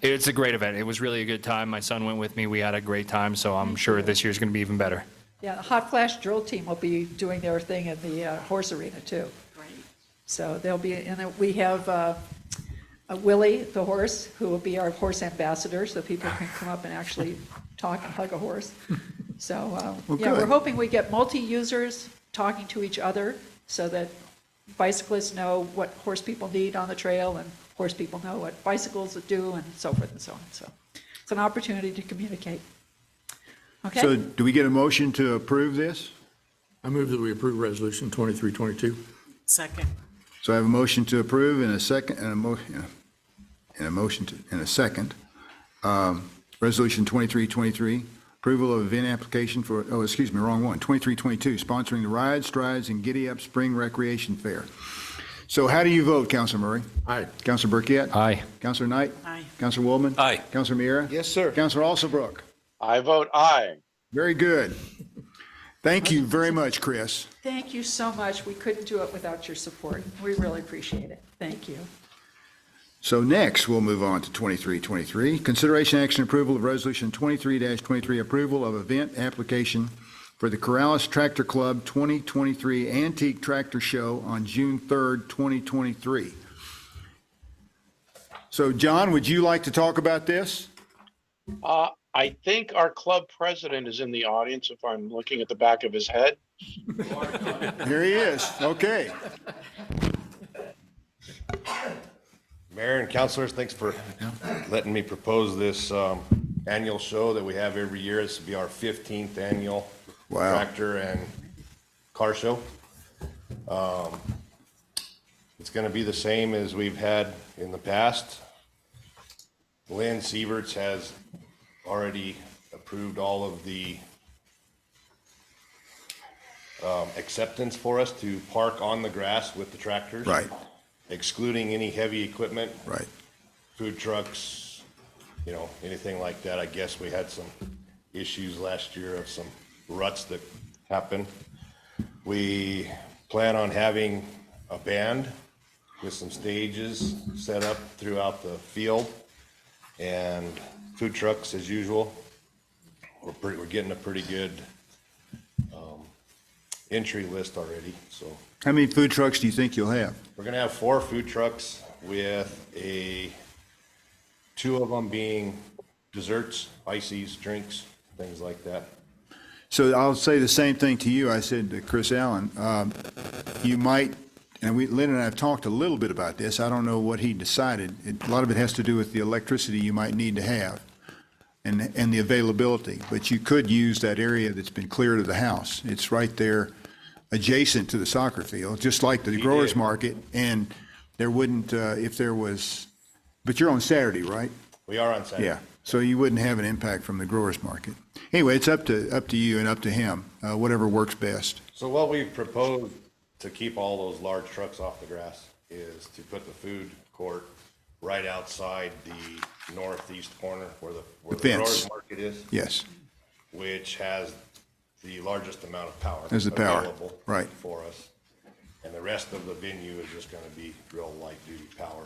S8: it's a great event. It was really a good time. My son went with me. We had a great time, so I'm sure this year's going to be even better.
S18: Yeah, the Hot Flash drill team will be doing their thing in the horse arena too.
S12: Great.
S18: So they'll be, and we have Willie, the horse, who will be our horse ambassador, so people can come up and actually talk and hug a horse. So,
S2: Well,
S18: yeah, we're
S2: good.
S18: hoping we get multi-users talking to each other so that bicyclists know what horse people need on the trail and horse people know what bicycles do and so forth and so on. So it's an opportunity to communicate. Okay?
S2: So do we get a motion to approve this?
S7: I move that we approve Resolution 2322.
S12: Second.
S2: So I have a motion to approve and a second, and a motion to, and a second. Resolution 2323, approval of event application for, oh, excuse me, wrong one, 2322, sponsoring the Ride, Strides, and Giddy Up Spring Recreation Fair. So how do you vote, Councilor Murray?
S7: Aye.
S2: Councilor Burkett?
S8: Aye.
S2: Councilor Knight?
S12: Aye.
S2: Councilor Woolman?
S3: Aye.
S2: Councilor Miera?
S6: Yes, sir.
S2: Councilor Alsobrook?
S5: I vote aye.
S2: Very good. Thank you very much, Chris.
S18: Thank you so much. We couldn't do it without your support. We really appreciate it. Thank you.
S2: So next, we'll move on to 2323. Consideration action approval of Resolution 23-23, approval of event application for the Corrales Tractor Club 2023 Antique Tractor Show on June 3rd, 2023. So John, would you like to talk about this?
S5: I think our club president is in the audience if I'm looking at the back of his head.
S2: Here he is. Okay.
S19: Mayor and councilors, thanks for letting me propose this annual show that we have every year. This will be our 15th annual tractor and car show. It's going to be the same as we've had in the past. Lynn Sieverts has already approved all of the acceptance for us to park on the grass with the tractors.
S2: Right.
S19: Excluding any heavy equipment.
S2: Right.
S19: Food trucks, you know, anything like that. I guess we had some issues last year of some ruts that happened. We plan on having a band with some stages set up throughout the field and food trucks as usual. We're getting a pretty good entry list already, so.
S2: How many food trucks do you think you'll have?
S19: We're gonna have 4 food trucks with 2 of them being desserts, ices, drinks, things like that.
S2: So I'll say the same thing to you I said to Chris Allen. You might, and Lynn and I have talked a little bit about this. I don't know what he decided. A lot of it has to do with the electricity you might need to have and the availability. But you could use that area that's been cleared of the house. It's right there adjacent to the soccer field, just like the growers market. And there wouldn't, if there was, but you're on Saturday, right?
S19: We are on Saturday.
S2: Yeah, so you wouldn't have an impact from the growers market. Anyway, it's up to you and up to him, whatever works best.
S19: So what we've proposed to keep all those large trucks off the grass is to put the food court right outside the northeast corner where the growers market is.
S2: Yes.
S19: Which has the largest amount of power.
S2: There's the power,
S19: available
S2: right.
S19: For us. And the rest of the venue is just gonna be real light duty power.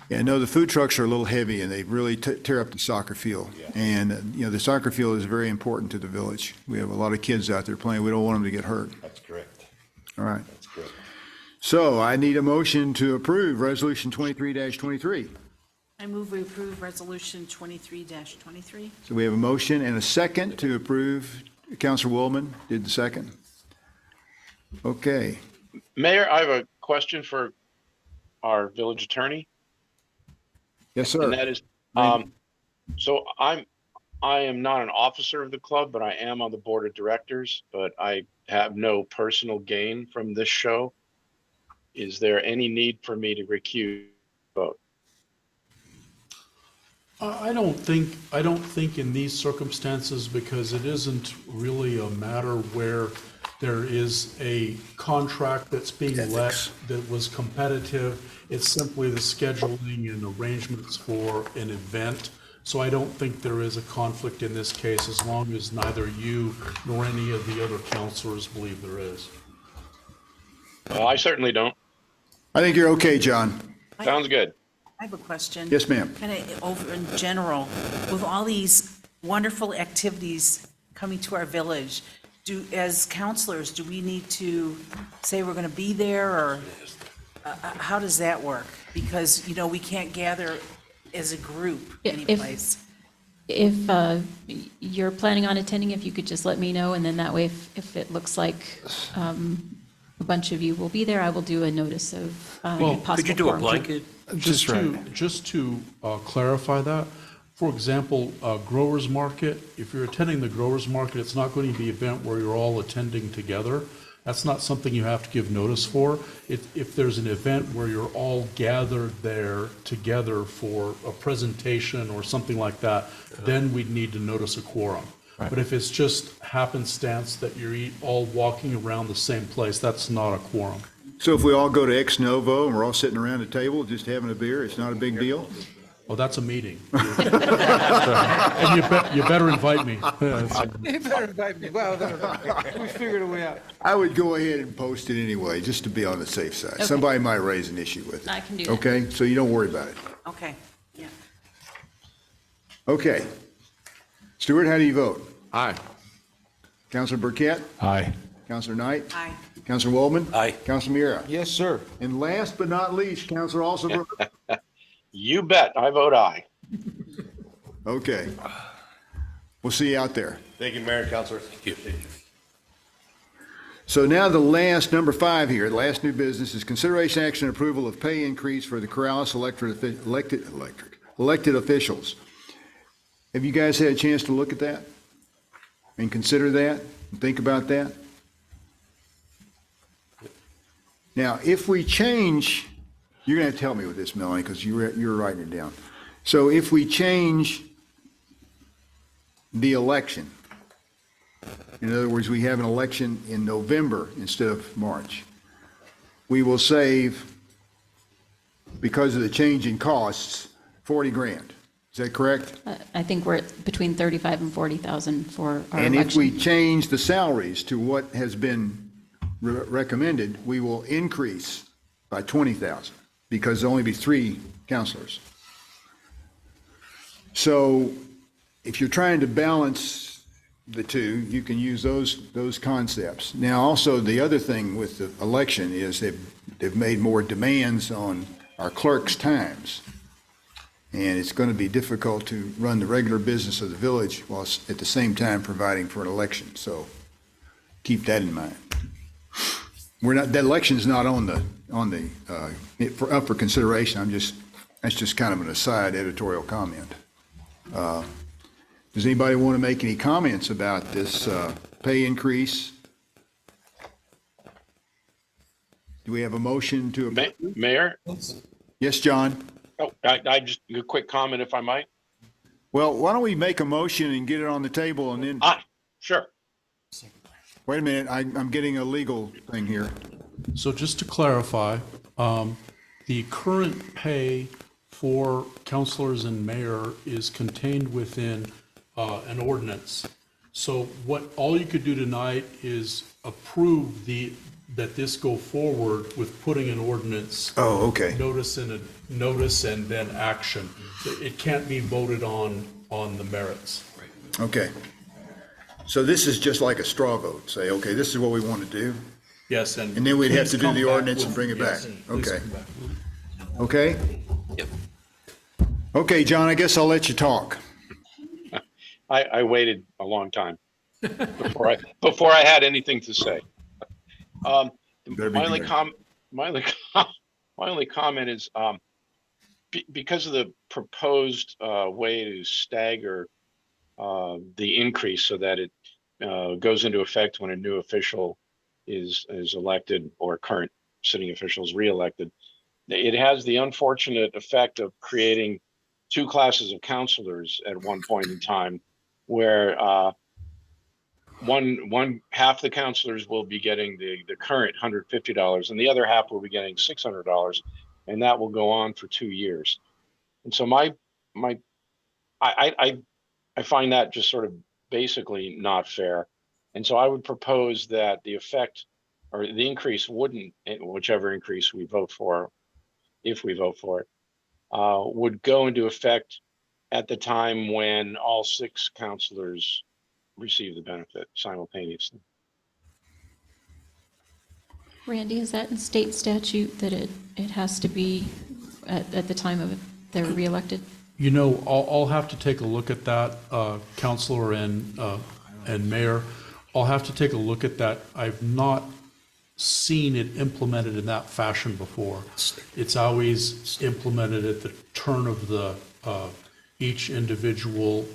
S2: Yeah, no, the food trucks are a little heavy and they really tear up the soccer field.
S19: Yeah.
S2: And, you know, the soccer field is very important to the village. We have a lot of kids out there playing. We don't want them to get hurt.
S19: That's correct.
S2: All right.
S19: That's correct.
S2: So I need a motion to approve Resolution 23-23.
S12: I move we approve Resolution 23-23.
S2: So we have a motion and a second to approve. Councilor Woolman did the second. Okay.
S5: Mayor, I have a question for our village attorney.
S2: Yes, sir.
S5: And that is, so I am not an officer of the club, but I am on the board of directors, but I have no personal gain from this show. Is there any need for me to recuse vote?
S20: I don't think in these circumstances, because it isn't really a matter where there is a contract that's being let that was competitive. It's simply the scheduling and arrangements for an event. So I don't think there is a conflict in this case, as long as neither you nor any of the other counselors believe there is.
S5: Well, I certainly don't.
S2: I think you're okay, John.
S5: Sounds good.
S12: I have a question.
S2: Yes, ma'am.
S12: Kind of over in general, with all these wonderful activities coming to our village, as counselors, do we need to say we're going to be there, or how does that work? Because, you know, we can't gather as a group anyplace.
S4: If you're planning on attending, if you could just let me know, and then that way, if it looks like a bunch of you will be there, I will do a notice of possible.
S3: Could you do a blanket?
S20: Just to clarify that, for example, Growers Market, if you're attending the Growers Market, it's not going to be an event where you're all attending together. That's not something you have to give notice for. If there's an event where you're all gathered there together for a presentation or something like that, then we'd need to notice a quorum. But if it's just happenstance that you're all walking around the same place, that's not a quorum.
S2: So if we all go to Ex Novo and we're all sitting around a table just having a beer, it's not a big deal?
S20: Oh, that's a meeting. And you better invite me.
S9: You better invite me. Well, we figured a way out.
S2: I would go ahead and post it anyway, just to be on the safe side.
S4: Okay.
S2: Somebody might raise an issue with it.
S4: I can do that.
S2: Okay, so you don't worry about it.
S12: Okay, yeah.
S2: Okay. Stuart, how do you vote?
S15: Aye.
S2: Counselor Burkett?
S1: Aye.
S2: Counselor Knight?
S12: Aye.
S2: Counselor Waldman?
S3: Aye.
S2: Counselor Miera?
S9: Yes, sir.
S2: And last but not least, Counselor Alsop.
S5: You bet. I vote aye.
S2: Okay. We'll see you out there.
S19: Thank you, Mayor and Councilor.
S3: Thank you.
S2: So now the last, number 5 here, the last new business is consideration action and approval of pay increase for the Corrales elected officials. Have you guys had a chance to look at that and consider that and think about that? Now, if we change, you're going to have to help me with this, Melanie, because you're writing it down. So if we change the election, in other words, we have an election in November instead of March, we will save, because of the change in costs, 40 grand. Is that correct?
S4: I think we're at between 35 and 40,000 for our
S2: And if
S4: election.
S2: we change the salaries to what has been recommended, we will increase by 20,000 because there'll only be 3 counselors. So if you're trying to balance the two, you can use those concepts. Now, also, the other thing with the election is they've made more demands on our clerks' times. And it's going to be difficult to run the regular business of the village while at the same time providing for an election. So keep that in mind. The election's not up for consideration. That's just kind of an aside editorial comment. Does anybody want to make any comments about this pay increase? Do we have a motion to?
S5: Mayor?
S2: Yes, John?
S5: Oh, I just, a quick comment if I might.
S2: Well, why don't we make a motion and get it on the table and then?
S5: Sure.
S2: Wait a minute, I'm getting a legal thing here.
S20: So just to clarify, the current pay for counselors and mayor is contained within an ordinance. So all you could do tonight is approve that this go forward with putting an ordinance.
S2: Oh, okay.
S20: Notice and then action. It can't be voted on the merits.
S2: Okay. So this is just like a straw vote. Say, okay, this is what we want to do.
S20: Yes,
S2: And then we'd have to do the ordinance and bring it back. Okay. Okay?
S3: Yep.
S2: Okay, John, I guess I'll let you talk.
S5: I waited a long time before I had anything to say. My only comment is because of the proposed way to stagger the increase so that it goes into effect when a new official is elected or current sitting official is reelected. It has the unfortunate effect of creating 2 classes of counselors at one point in time, where one half the counselors will be getting the current $150 and the other half will be getting $600, and that will go on for 2 years. And so I find that just sort of basically not fair. And so I would propose that the effect or the increase wouldn't, whichever increase we vote for, if we vote for it, would go into effect at the time when all 6 counselors receive the benefit simultaneously.
S4: Randy, is that in state statute that it has to be at the time of they're reelected?
S20: You know, I'll have to take a look at that, Counselor and Mayor. I'll have to take a look at that. I've not seen it implemented in that fashion before. It's always implemented at the turn of the each individual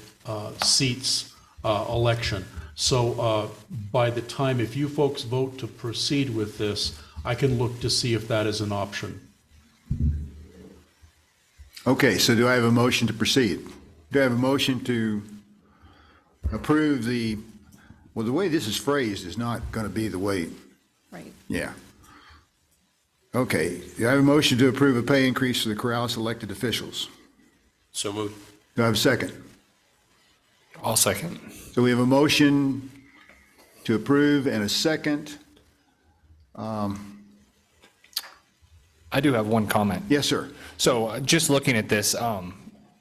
S20: seat's election. So by the time, if you folks vote to proceed with this, I can look to see if that is an option.
S2: Okay, so do I have a motion to proceed? Do I have a motion to approve well, the way this is phrased is not going to be the way,
S4: Right.
S2: yeah. Okay, do I have a motion to approve a pay increase for the Corrales elected officials?
S3: So moved.
S2: Do I have a second?
S8: I'll second.
S2: So we have a motion to approve and a second.
S8: I do have one comment.
S2: Yes, sir.
S8: So just looking at this,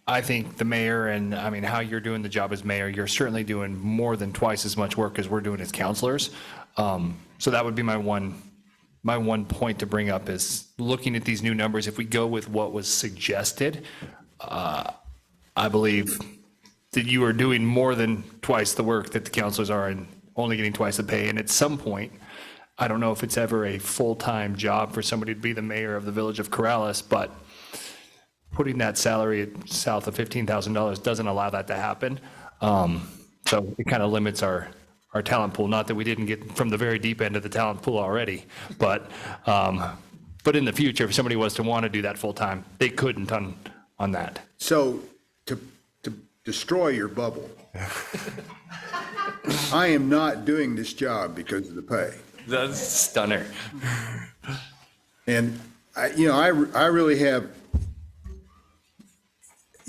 S8: I think the mayor and, I mean, how you're doing the job as mayor, you're certainly doing more than twice as much work as we're doing as counselors. So that would be my one point to bring up is looking at these new numbers. If we go with what was suggested, I believe that you are doing more than twice the work that the counselors are and only getting twice the pay. And at some point, I don't know if it's ever a full-time job for somebody to be the mayor of the village of Corrales, but putting that salary at south of $15,000 doesn't allow that to happen. So it kind of limits our talent pool. Not that we didn't get from the very deep end of the talent pool already, but in the future, if somebody was to want to do that full-time, they couldn't on that.
S2: So to destroy your bubble, I am not doing this job because of the pay.
S8: That's stunner.
S2: And I really have,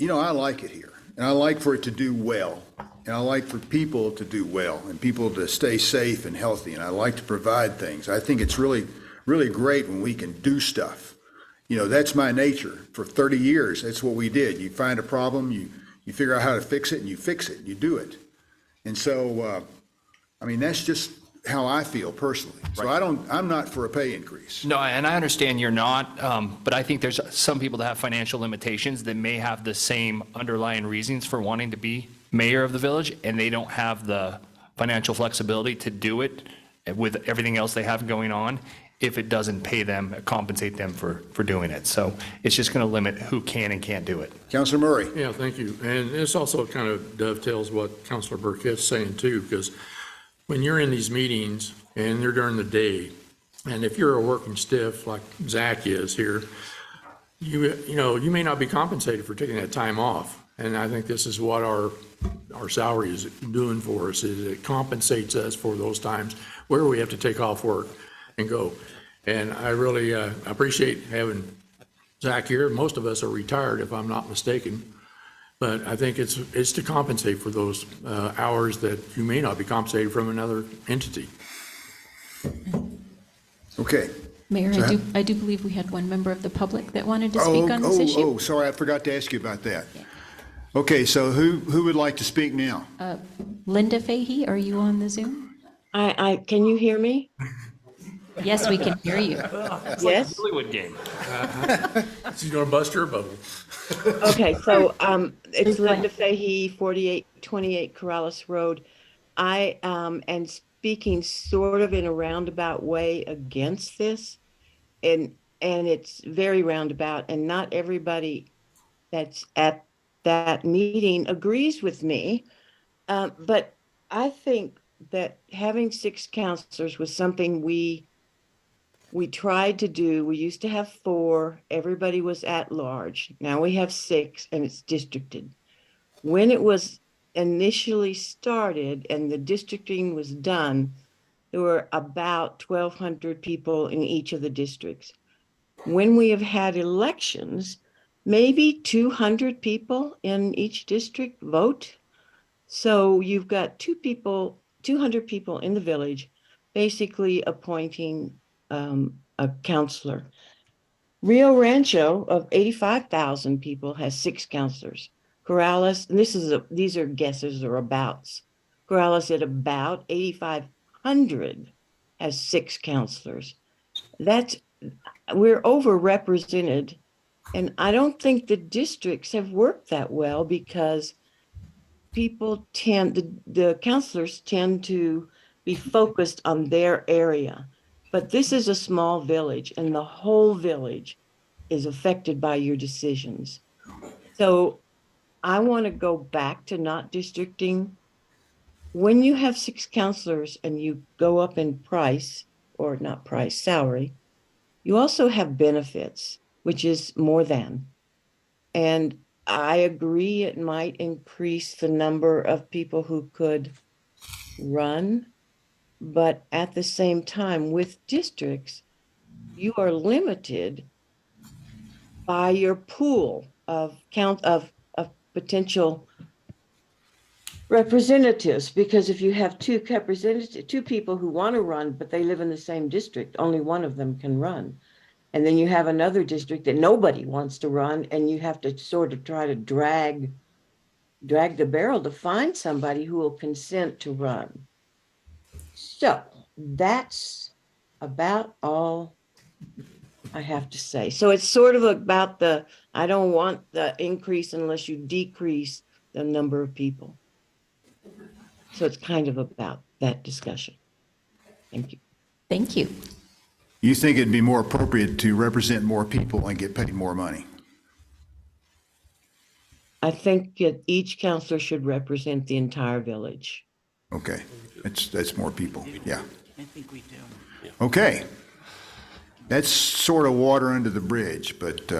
S2: I like it here, and I like for it to do well, and I like for people to do well, and people to stay safe and healthy, and I like to provide things. I think it's really, really great when we can do stuff. That's my nature. For 30 years, that's what we did. You find a problem, you figure out how to fix it, and you fix it, you do it. And so, that's just how I feel personally. So I'm not for a pay increase.
S8: No, and I understand you're not, but I think there's some people that have financial limitations that may have the same underlying reasons for wanting to be mayor of the village, and they don't have the financial flexibility to do it with everything else they have going on if it doesn't pay them, compensate them for doing it. So it's just going to limit who can and can't do it.
S2: Councilor Murray.
S7: Yeah, thank you. And this also kind of dovetails what Councilor Burkett's saying too, because when you're in these meetings and they're during the day, and if you're a working stiff like Zach is here, you may not be compensated for taking that time off. And I think this is what our salary is doing for us, is it compensates us for those times where we have to take off work and go. And I really appreciate having Zach here. Most of us are retired, if I'm not mistaken. But I think it's to compensate for those hours that you may not be compensated from another entity.
S2: Okay.
S4: Mayor, I do believe we had one member of the public that wanted to speak on this issue.
S2: Oh, sorry, I forgot to ask you about that. Okay, so who would like to speak now?
S4: Linda Fahey, are you on the Zoom?
S21: Can you hear me?
S4: Yes, we can hear you.
S21: Yes?
S8: Hollywood game.
S7: She's going to bust her bubble.
S21: Okay, so it's Linda Fahey, 4828 Corrales Road. I am speaking sort of in a roundabout way against this, and it's very roundabout, and not everybody that's at that meeting agrees with me. But I think that having 6 counselors was something we tried to do. We used to have 4. Everybody was at large. Now we have 6, and it's districted. When it was initially started and the districting was done, there were about 1,200 people in each of the districts. When we have had elections, maybe 200 people in each district vote. So you've got 200 people in the village, basically appointing a counselor. Rio Rancho of 85,000 people has 6 counselors. Corrales, and these are guesses or abouts. Corrales at about 8,500 has 6 counselors. We're overrepresented, and I don't think the districts have worked that well because the counselors tend to be focused on their area. But this is a small village, and the whole village is affected by your decisions. So I want to go back to not districting. When you have 6 counselors and you go up in price, or not price, salary, you also have benefits, which is more than. And I agree it might increase the number of people who could run, but at the same time, with districts, you are limited by your pool of potential representatives, because if you have 2 people who want to run, but they live in the same district, only one of them can run. And then you have another district that nobody wants to run, and you have to sort of try to drag the barrel to find somebody who will consent to run. So that's about all I have to say. So it's sort of about I don't want the increase unless you decrease the number of people. So it's kind of about that discussion. Thank you.
S4: Thank you.
S2: You think it'd be more appropriate to represent more people and get paid more money?
S21: I think that each counselor should represent the entire village.
S2: Okay, that's more people, yeah.
S12: I think we do.
S2: Okay. That's sort of water under the bridge, but,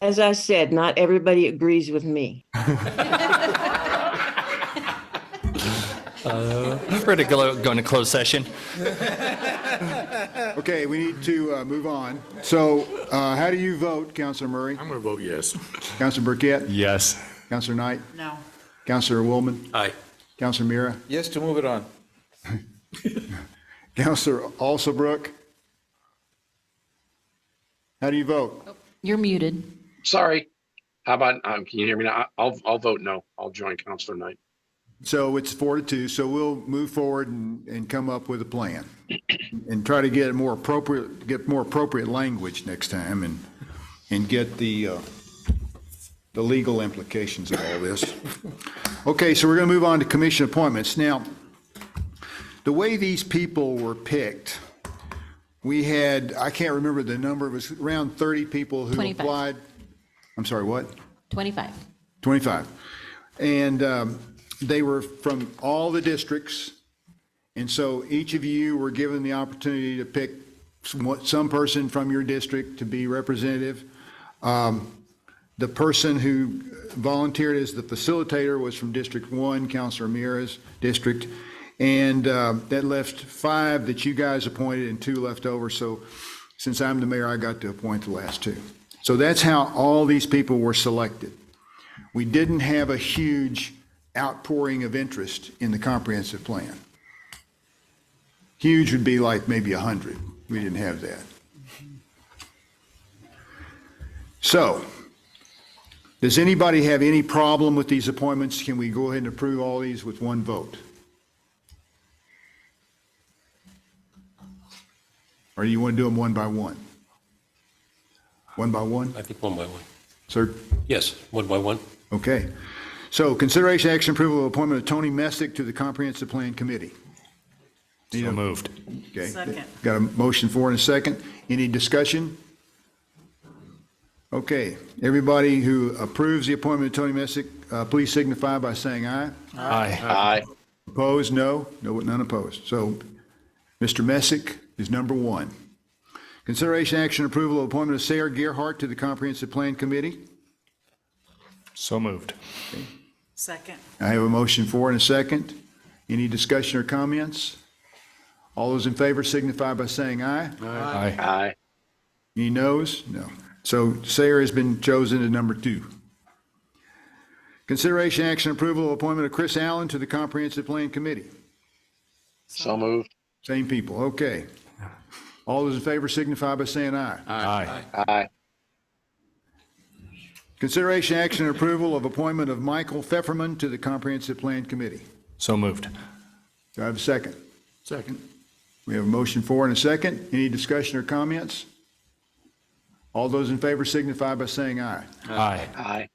S21: as I said, not everybody agrees with me.
S8: We're to go into closed session.
S2: okay, we need to move on. So how do you vote, Councilor Murray?
S7: I'm going to vote yes.
S2: Councilor Burkett?
S8: Yes.
S2: Councilor Knight?
S12: No.
S2: Councilor Woolman?
S3: Aye.
S2: Councilor Mira?
S9: Yes, to move it on.
S2: Councilor Alsobrook? How do you vote?
S4: You're muted.
S5: Sorry. How about, can you hear me now? I'll vote no. I'll join Counselor Knight.
S2: So it's 4-2, so we'll move forward and come up with a plan and try to get more appropriate language next time and get the legal implications of all this. Okay, so we're going to move on to commission appointments. Now, the way these people were picked, we had, I can't remember the number, it was around 30 people who
S4: 25.
S2: applied. I'm sorry, what?
S4: 25.
S2: 25. And they were from all the districts. And so each of you were given the opportunity to pick some person from your district to be representative. The person who volunteered as the facilitator was from District 1, Councilor Mira's district. And that left 5 that you guys appointed and 2 left over. So since I'm the mayor, I got to appoint the last 2. So that's how all these people were selected. We didn't have a huge outpouring of interest in the comprehensive plan. Huge would be like maybe 100. We didn't have that. So, does anybody have any problem with these appointments? Can we go ahead and approve all these with one vote? Or do you want to do them one by one? One by one?
S3: I think one by one.
S2: Sir?
S3: Yes, one by one.
S2: Okay. So consideration action approval of appointment of Tony Messick to the Comprehensive Plan Committee.
S8: So moved.
S2: Okay.
S12: Second.
S2: Got a motion for and a second. Any discussion? Okay. Everybody who approves the appointment of Tony Messick, please signify by saying aye.
S8: Aye.
S5: Aye.
S2: Opposed? No. No, none opposed. So Mr. Messick is number 1. Consideration action approval of appointment of Sarah Gerhart to the Comprehensive Plan Committee.
S8: So moved.
S12: Second.
S2: I have a motion for and a second. Any discussion or comments? All those in favor signify by saying aye.
S8: Aye.
S5: Aye.
S2: Any noes? No. So Sarah has been chosen as number 2. Consideration action approval of appointment of Chris Allen to the Comprehensive Plan Committee.
S5: So moved.
S2: Same people. Okay. All those in favor signify by saying aye.
S8: Aye.
S5: Aye.
S2: Consideration action and approval of appointment of Michael Pfefferman to the Comprehensive Plan Committee.
S8: So moved.
S2: Do I have a second?
S15: Second.
S2: We have a motion for and a second. Any discussion or comments? All those in favor signify by saying aye.
S8: Aye.
S5: Aye.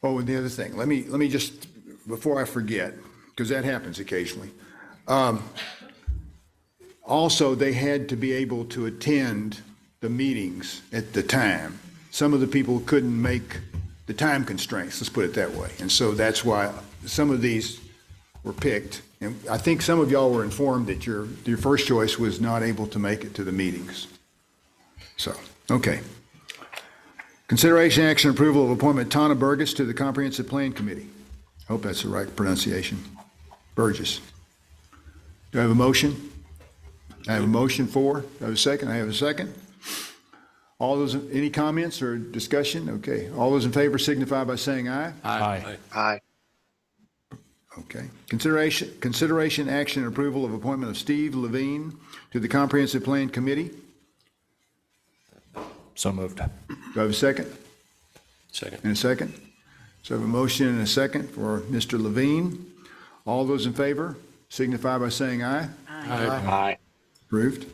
S2: Oh, and the other thing, let me just, before I forget, because that happens occasionally. Also, they had to be able to attend the meetings at the time, some of the people couldn't make the time constraints, let's put it that way. And so that's why some of these were picked. And I think some of y'all were informed that your first choice was not able to make it to the meetings. So, okay. Consideration, action, approval of appointment Tana Burgess to the Comprehensive Plan Committee. Hope that's the right pronunciation. Burgess. Do I have a motion? I have a motion for. Do I have a second? I have a second. All those, any comments or discussion? Okay. All those in favor signify by saying aye.
S8: Aye.
S5: Aye.
S2: Okay. Consideration, action, and approval of appointment of Steve Levine to the Comprehensive Plan Committee.
S8: So moved.
S2: Do I have a second?
S3: Second.
S2: And a second? So I have a motion and a second for Mr. Levine. All those in favor signify by saying aye.
S5: Aye.
S2: Approved.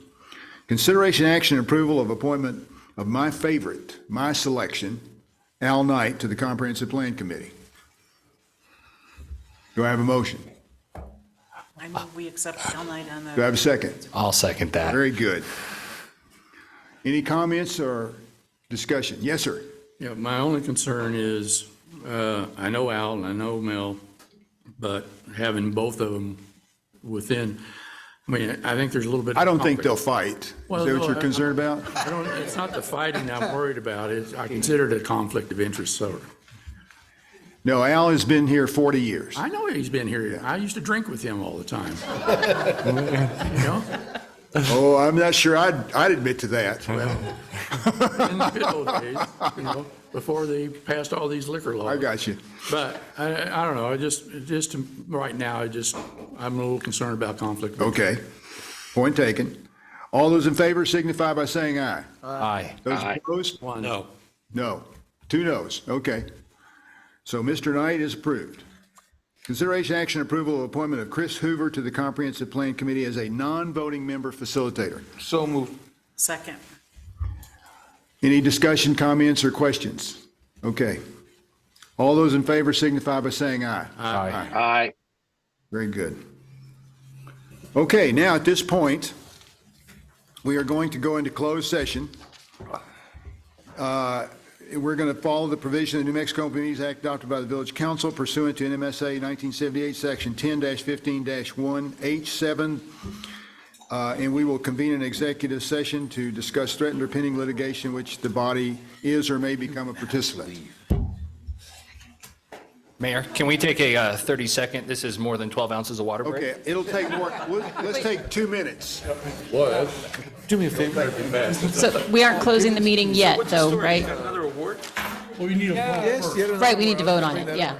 S2: Consideration, action, and approval of appointment of my favorite, my selection, Al Knight, to the Comprehensive Plan Committee. Do I have a motion?
S12: I move we accept Al Knight on the.
S2: Do I have a second?
S8: I'll second that.
S2: Very good. Any comments or discussion? Yes, sir.
S7: Yeah, my only concern is, I know Al and I know Mel, but having both of them within, I mean, I think there's a little bit.
S2: I don't think they'll fight. Is
S7: Well,
S2: that what
S7: no,
S2: you're concerned about?
S7: I don't, it's not the fighting I'm worried about. I consider it a conflict of interest, so.
S2: No, Al has been here 40 years.
S7: I know he's been here. I used to drink with him all the time. You know?
S2: Oh, I'm not sure I'd admit to that.
S7: In the good old days, you know, before they passed all these liquor laws.
S2: I got you.
S7: But I don't know, just right now, I'm a little concerned about conflict.
S2: Okay. Point taken. All those in favor signify by saying aye.
S8: Aye.
S2: Those opposed?
S7: One.
S3: No.
S2: No. 2 noes. Okay. So Mr. Knight is approved. Consideration, action, approval of appointment of Chris Hoover to the Comprehensive Plan Committee as a non-voting member facilitator.
S9: So moved.
S12: Second.
S2: Any discussion, comments, or questions? Okay. All those in favor signify by saying aye.
S8: Aye.
S5: Aye.
S2: Very good. Okay, now at this point, we are going to go into closed session. We're going to follow the provision of the New Mexico Open Meetings Act adopted by the Village Council pursuant to NMSA 1978, Section 10-15-1H7. And we will convene an executive session to discuss threatened or pending litigation which the body is or may become a participant.
S8: Mayor, can we take a 30-second, this is more than 12 ounces of water break?
S2: Okay, it'll take more, let's take 2 minutes.
S9: Do me a favor.
S4: So we aren't closing the meeting yet, though, right?
S7: Another award?
S20: Well, you need a
S9: Yes, you had another
S4: Right, we need to
S9: one.
S4: vote on it, yeah.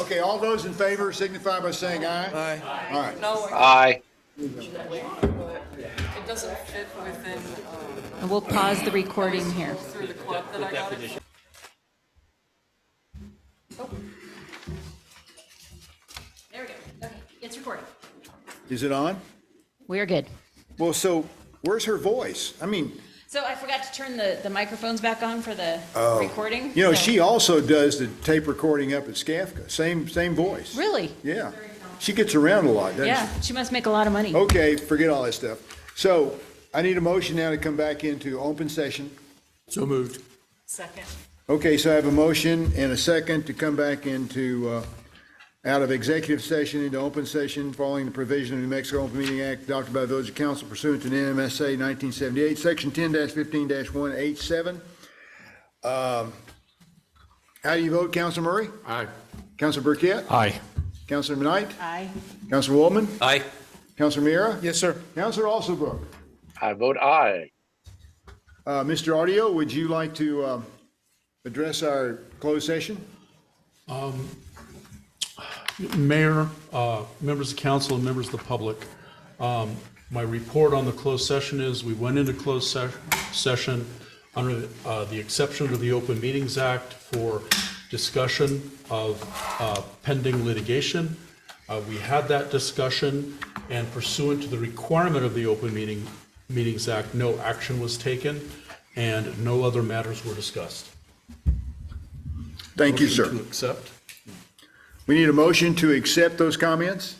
S2: Okay, all those in favor signify by saying aye.
S9: Aye.
S2: All right.
S5: Aye.
S18: It doesn't fit within,
S4: And we'll pause the recording here.
S18: through the club that I got it. There we go. Okay, it's recording.
S2: Is it on?
S4: We're good.
S2: Well, so where's her voice? I mean,
S4: So I forgot to turn the microphones back on for the recording.
S2: you know,
S4: so-
S2: she also does the tape recording up at SCAFCA. Same voice.
S4: Really?
S2: Yeah. She gets around a lot, doesn't she?
S4: Yeah, she must make a lot of money.
S2: Okay, forget all that stuff. So I need a motion now to come back into open session.
S7: So moved.
S12: Second.
S2: Okay, so I have a motion and a second to come back into, out of executive session into open session following the provision of the New Mexico Open Meeting Act adopted by the Village Council pursuant to the NMSA 1978, Section 10-15-1H7. How do you vote, Councilor Murray?
S7: Aye.
S2: Councilor Burkett?
S8: Aye.
S2: Councilor Knight?
S12: Aye.
S2: Councilor Woolman?
S3: Aye.
S2: Councilor Mira?
S9: Yes, sir.
S2: Councilor Alsobrook?
S5: I vote aye.
S2: Mr. Audio, would you like to address our closed session?
S20: Mayor, members of council, and members of the public, my report on the closed session is we went into closed session under the exception of the Open Meetings Act for discussion of pending litigation. We had that discussion, and pursuant to the requirement of the Open Meetings Act, no action was taken and no other matters were discussed.
S2: Thank you, sir.
S20: Motion to accept.
S2: We need a motion to accept those comments,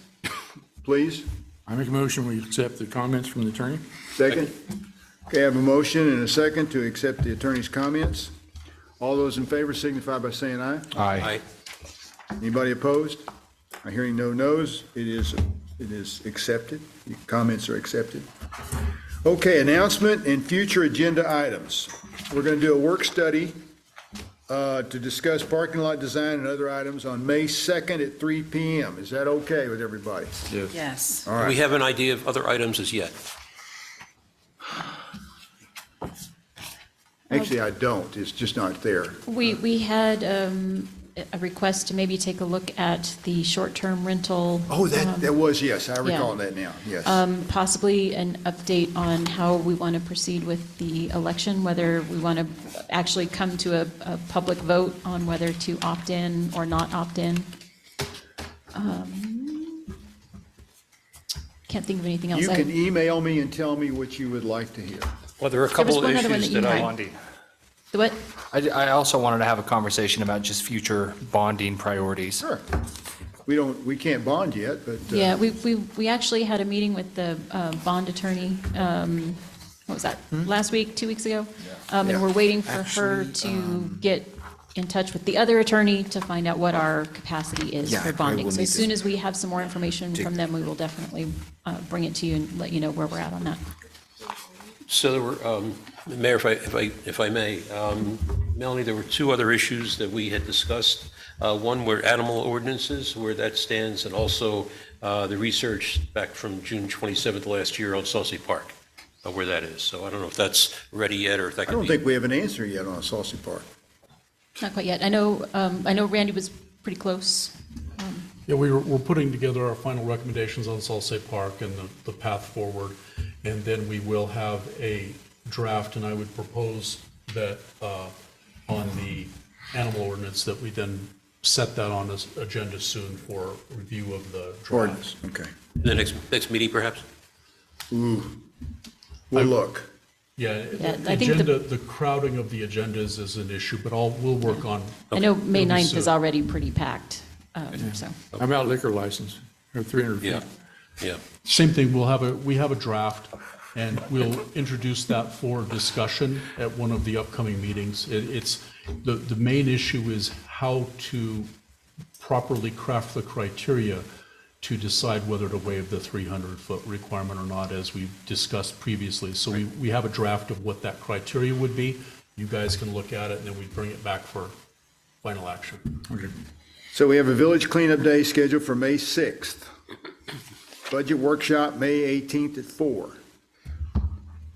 S2: please.
S7: I make a motion, we accept the comments from the attorney.
S2: Second. Okay, I have a motion and a second to accept the attorney's comments. All those in favor signify by saying aye.
S3: Aye.
S2: Anybody opposed? I'm hearing no no's. It is accepted. The comments are accepted. Okay, announcement and future agenda items. We're going to do a work study to discuss parking lot design and other items on May 2nd at 3 p.m. Is that okay with everybody?
S12: Yes.
S2: All
S3: Do we
S2: right.
S3: have an idea of other items as yet?
S2: Actually, I don't. It's just not there.
S4: We had a request to maybe take a look at the short-term rental.
S2: Oh, that was, yes, I
S4: yeah.
S2: recall that now, yes.
S4: Possibly an update on how we want to proceed with the election, whether we want to actually come to a public vote on whether to opt in or not opt in. Can't think of anything else.
S2: You can email me and tell me what you would like to hear.
S3: Well, there are a
S4: There was
S3: couple of
S4: one other one
S3: issues
S4: that you
S3: that
S4: had.
S3: I,
S4: The what?
S8: I also wanted to have a conversation about just future bonding priorities.
S2: Sure. We can't bond yet, but.
S4: Yeah, we actually had a meeting with the bond attorney, what was that, last week, 2 weeks ago? And we're waiting for her to get in touch with the other attorney to find out what our capacity is
S2: Yeah,
S4: for
S2: I
S4: bonding.
S2: will
S4: So
S2: need
S4: as
S2: to
S4: soon as we have some more information from them, we will definitely bring it to you and let you know where we're at on that.
S3: so there were, Mayor, if I may, Melanie, there were two other issues that we had discussed. One were animal ordinances, where that stands, and also the research back from June 27th last year on Saucy Park, where that is. So I don't know if that's ready yet, or if that
S2: I
S3: could
S2: don't
S3: be.
S2: think we have an answer yet on Saucy Park.
S4: Not quite yet. I know Randy was pretty close.
S20: Yeah, we're putting together our final recommendations on Salsa Park and the path forward. And then we will have a draft, and I would propose that on the animal ordinance, that we then set that on this agenda soon for review of the draft.
S2: Ordinance, okay.
S3: The next meeting, perhaps?
S2: Ooh, we'll look.
S20: Yeah,
S4: Yeah,
S20: the
S4: I think
S20: agenda, the crowding of the agendas is an issue, but we'll work on.
S4: I know May
S20: It'll be
S4: 9th is
S20: soon.
S4: already pretty packed, so.
S7: How about liquor license, or 300 feet?
S3: Yeah.
S20: Same thing, we have a draft, and we'll introduce that for discussion at one of the upcoming meetings. It's, the main issue is how to properly craft the criteria to decide whether to waive the 300-foot requirement or not, as we discussed previously. So we have a draft of what that criteria would be. You guys can look at it, and then we bring it back for final action.
S2: Okay. So we have a village cleanup day scheduled for May 6th. Budget workshop, May 18th at 4.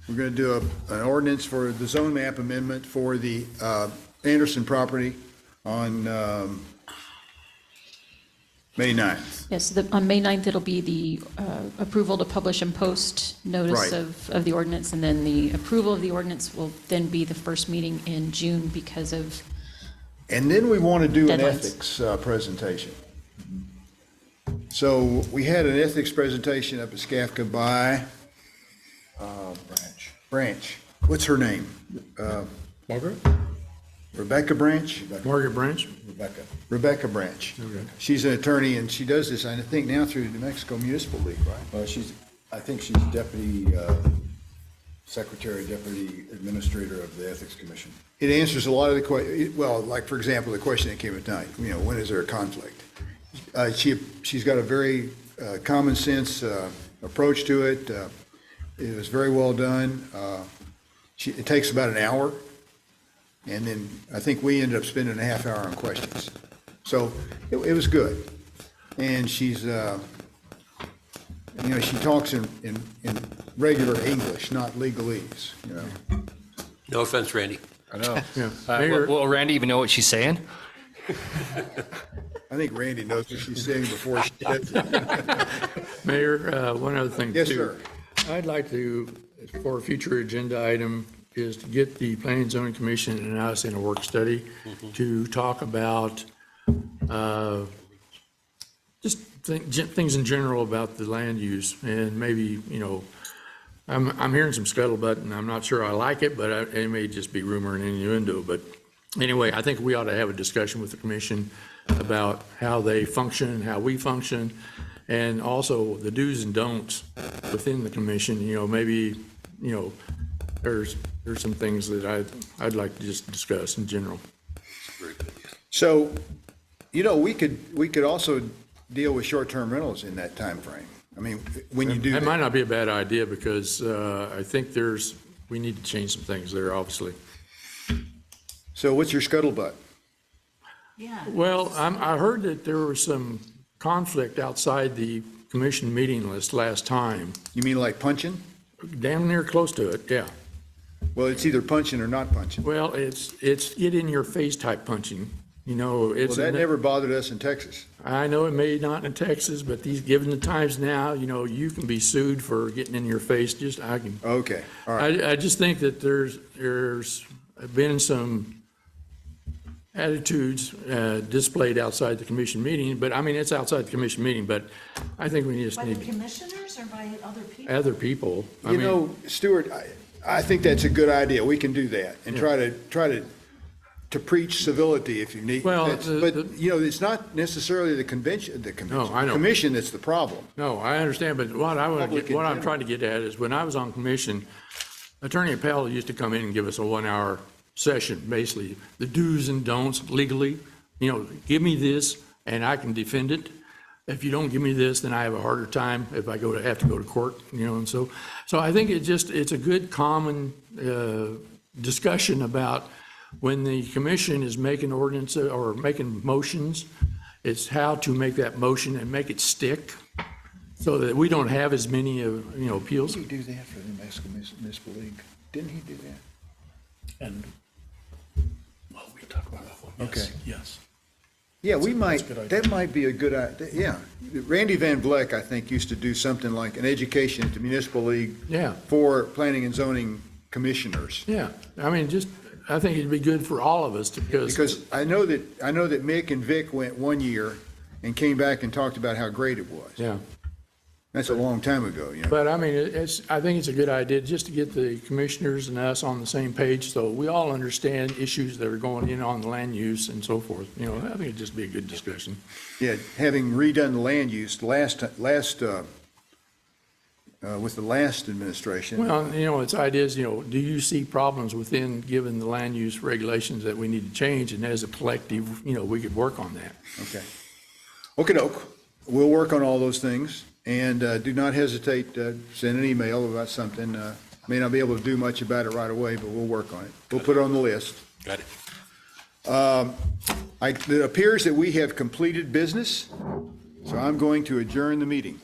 S2: We're going to do an ordinance for the zone map amendment for the Anderson property on May 9th.
S4: Yes, on May 9th, it'll be the approval to publish and post notice
S2: Right.
S4: of the ordinance, and then the approval of the ordinance will then be the first meeting in June because of,
S2: And then we want to do an
S4: Deadlines.
S2: ethics presentation. So we had an ethics presentation up at Skafka by Branch. What's her name?
S7: Margaret?
S2: Rebecca Branch?
S7: Margaret Branch?
S2: Rebecca Branch.
S7: Okay.
S2: She's an attorney, and she does this, I think, now through the New Mexico Municipal League, right?
S13: Well, I think she's deputy secretary, deputy administrator of the Ethics Commission.
S2: It answers a lot of the well, like, for example, the question that came at night, when is there a conflict? She's got a very common sense approach to it. It was very well done. It takes about an hour, and then I think we ended up spending a half hour on questions. So it was good. And she's, she talks in regular English, not legalese,
S3: No offense, Randy.
S8: I know.
S7: Yeah.
S8: Will Randy even know what she's saying?
S2: I think Randy knows what she's saying before she says it.
S7: Mayor, one other thing, too.
S2: Yes, sir.
S7: I'd like to, for a future agenda item, is to get the Planning and Zoning Commission and us in a work study to talk about just things in general about the land use, and maybe, I'm hearing some scuttlebutt, and I'm not sure I like it, but it may just be rumor and innuendo. But anyway, I think we ought to have a discussion with the commission about how they function and how we function, and also the do's and don'ts within the commission, maybe, there's some things that I'd like to just discuss in general.
S2: So, we could also deal with short-term rentals in that time frame. I mean, when you do
S7: That
S2: that.
S7: might not be a bad idea because I think we need to change some things there, obviously.
S2: So what's your scuttlebutt?
S12: Yeah.
S7: Well, I heard that there was some conflict outside the commission meeting list last time.
S2: You mean like punching?
S7: Damn near close to it, yeah.
S2: Well, it's either punching or not punching.
S7: Well, it's get in your face type punching,
S2: Well,
S7: it's.
S2: that never bothered us in Texas.
S7: I know it may not in Texas, but given the times now, you can be sued for getting in your face,
S2: Okay, all right.
S7: I just think that there's been some attitudes displayed outside the commission meeting, but I mean, it's outside the commission meeting, but I think we just
S12: By
S7: need
S12: the commissioners or by other people?
S7: other people. I mean,
S2: Stuart, I think that's a good idea. We can do that and try to preach civility if you need.
S7: Well,
S2: But it's not necessarily the commission that's the problem.
S7: No, I understand, but what I'm trying to get at is when I was on commission, Attorney Appel used to come in and give us a 1-hour session, basically, the do's and don'ts legally. Give me this and I can defend it. If you don't give me this, then I have a harder time if I have to go to court, and so I think it's a good common discussion about when the commission is making ordinance or making motions, it's how to make that motion and make it stick so that we don't have as many appeals.
S2: Didn't he do that for the Mexican Municipal League? Didn't he do that?
S15: And, we can talk about that one. Yes,
S2: Okay.
S15: yes.
S2: Yeah, we might,
S15: good idea.
S2: that might be a good idea, yeah. Randy Van Vleck, I think, used to do something like an education at the Municipal League
S7: Yeah.
S2: for planning and zoning commissioners.
S7: Yeah, I mean, I think it'd be good for all of us
S2: Because I know that Mick and Vic went one year and came back and talked about how great it was.
S7: Yeah.
S2: That's a long time ago,
S7: But I mean, I think it's a good idea just to get the commissioners and us on the same page so we all understand issues that are going in on the land use and so forth. I think it'd just be a good discussion.
S2: Yeah, having redone the land use with the last administration.
S7: Well, its ideas, do you see problems within, given the land use regulations that we need to change? And as a collective, we could work on that.
S2: Okay. Okey-doke. We'll work on all those things. And do not hesitate to send an email about something. May not be able to do much about it right away, but we'll work on it. We'll put it on the list.
S3: Got it.
S2: It appears that we have completed business, so I'm going to adjourn the meeting.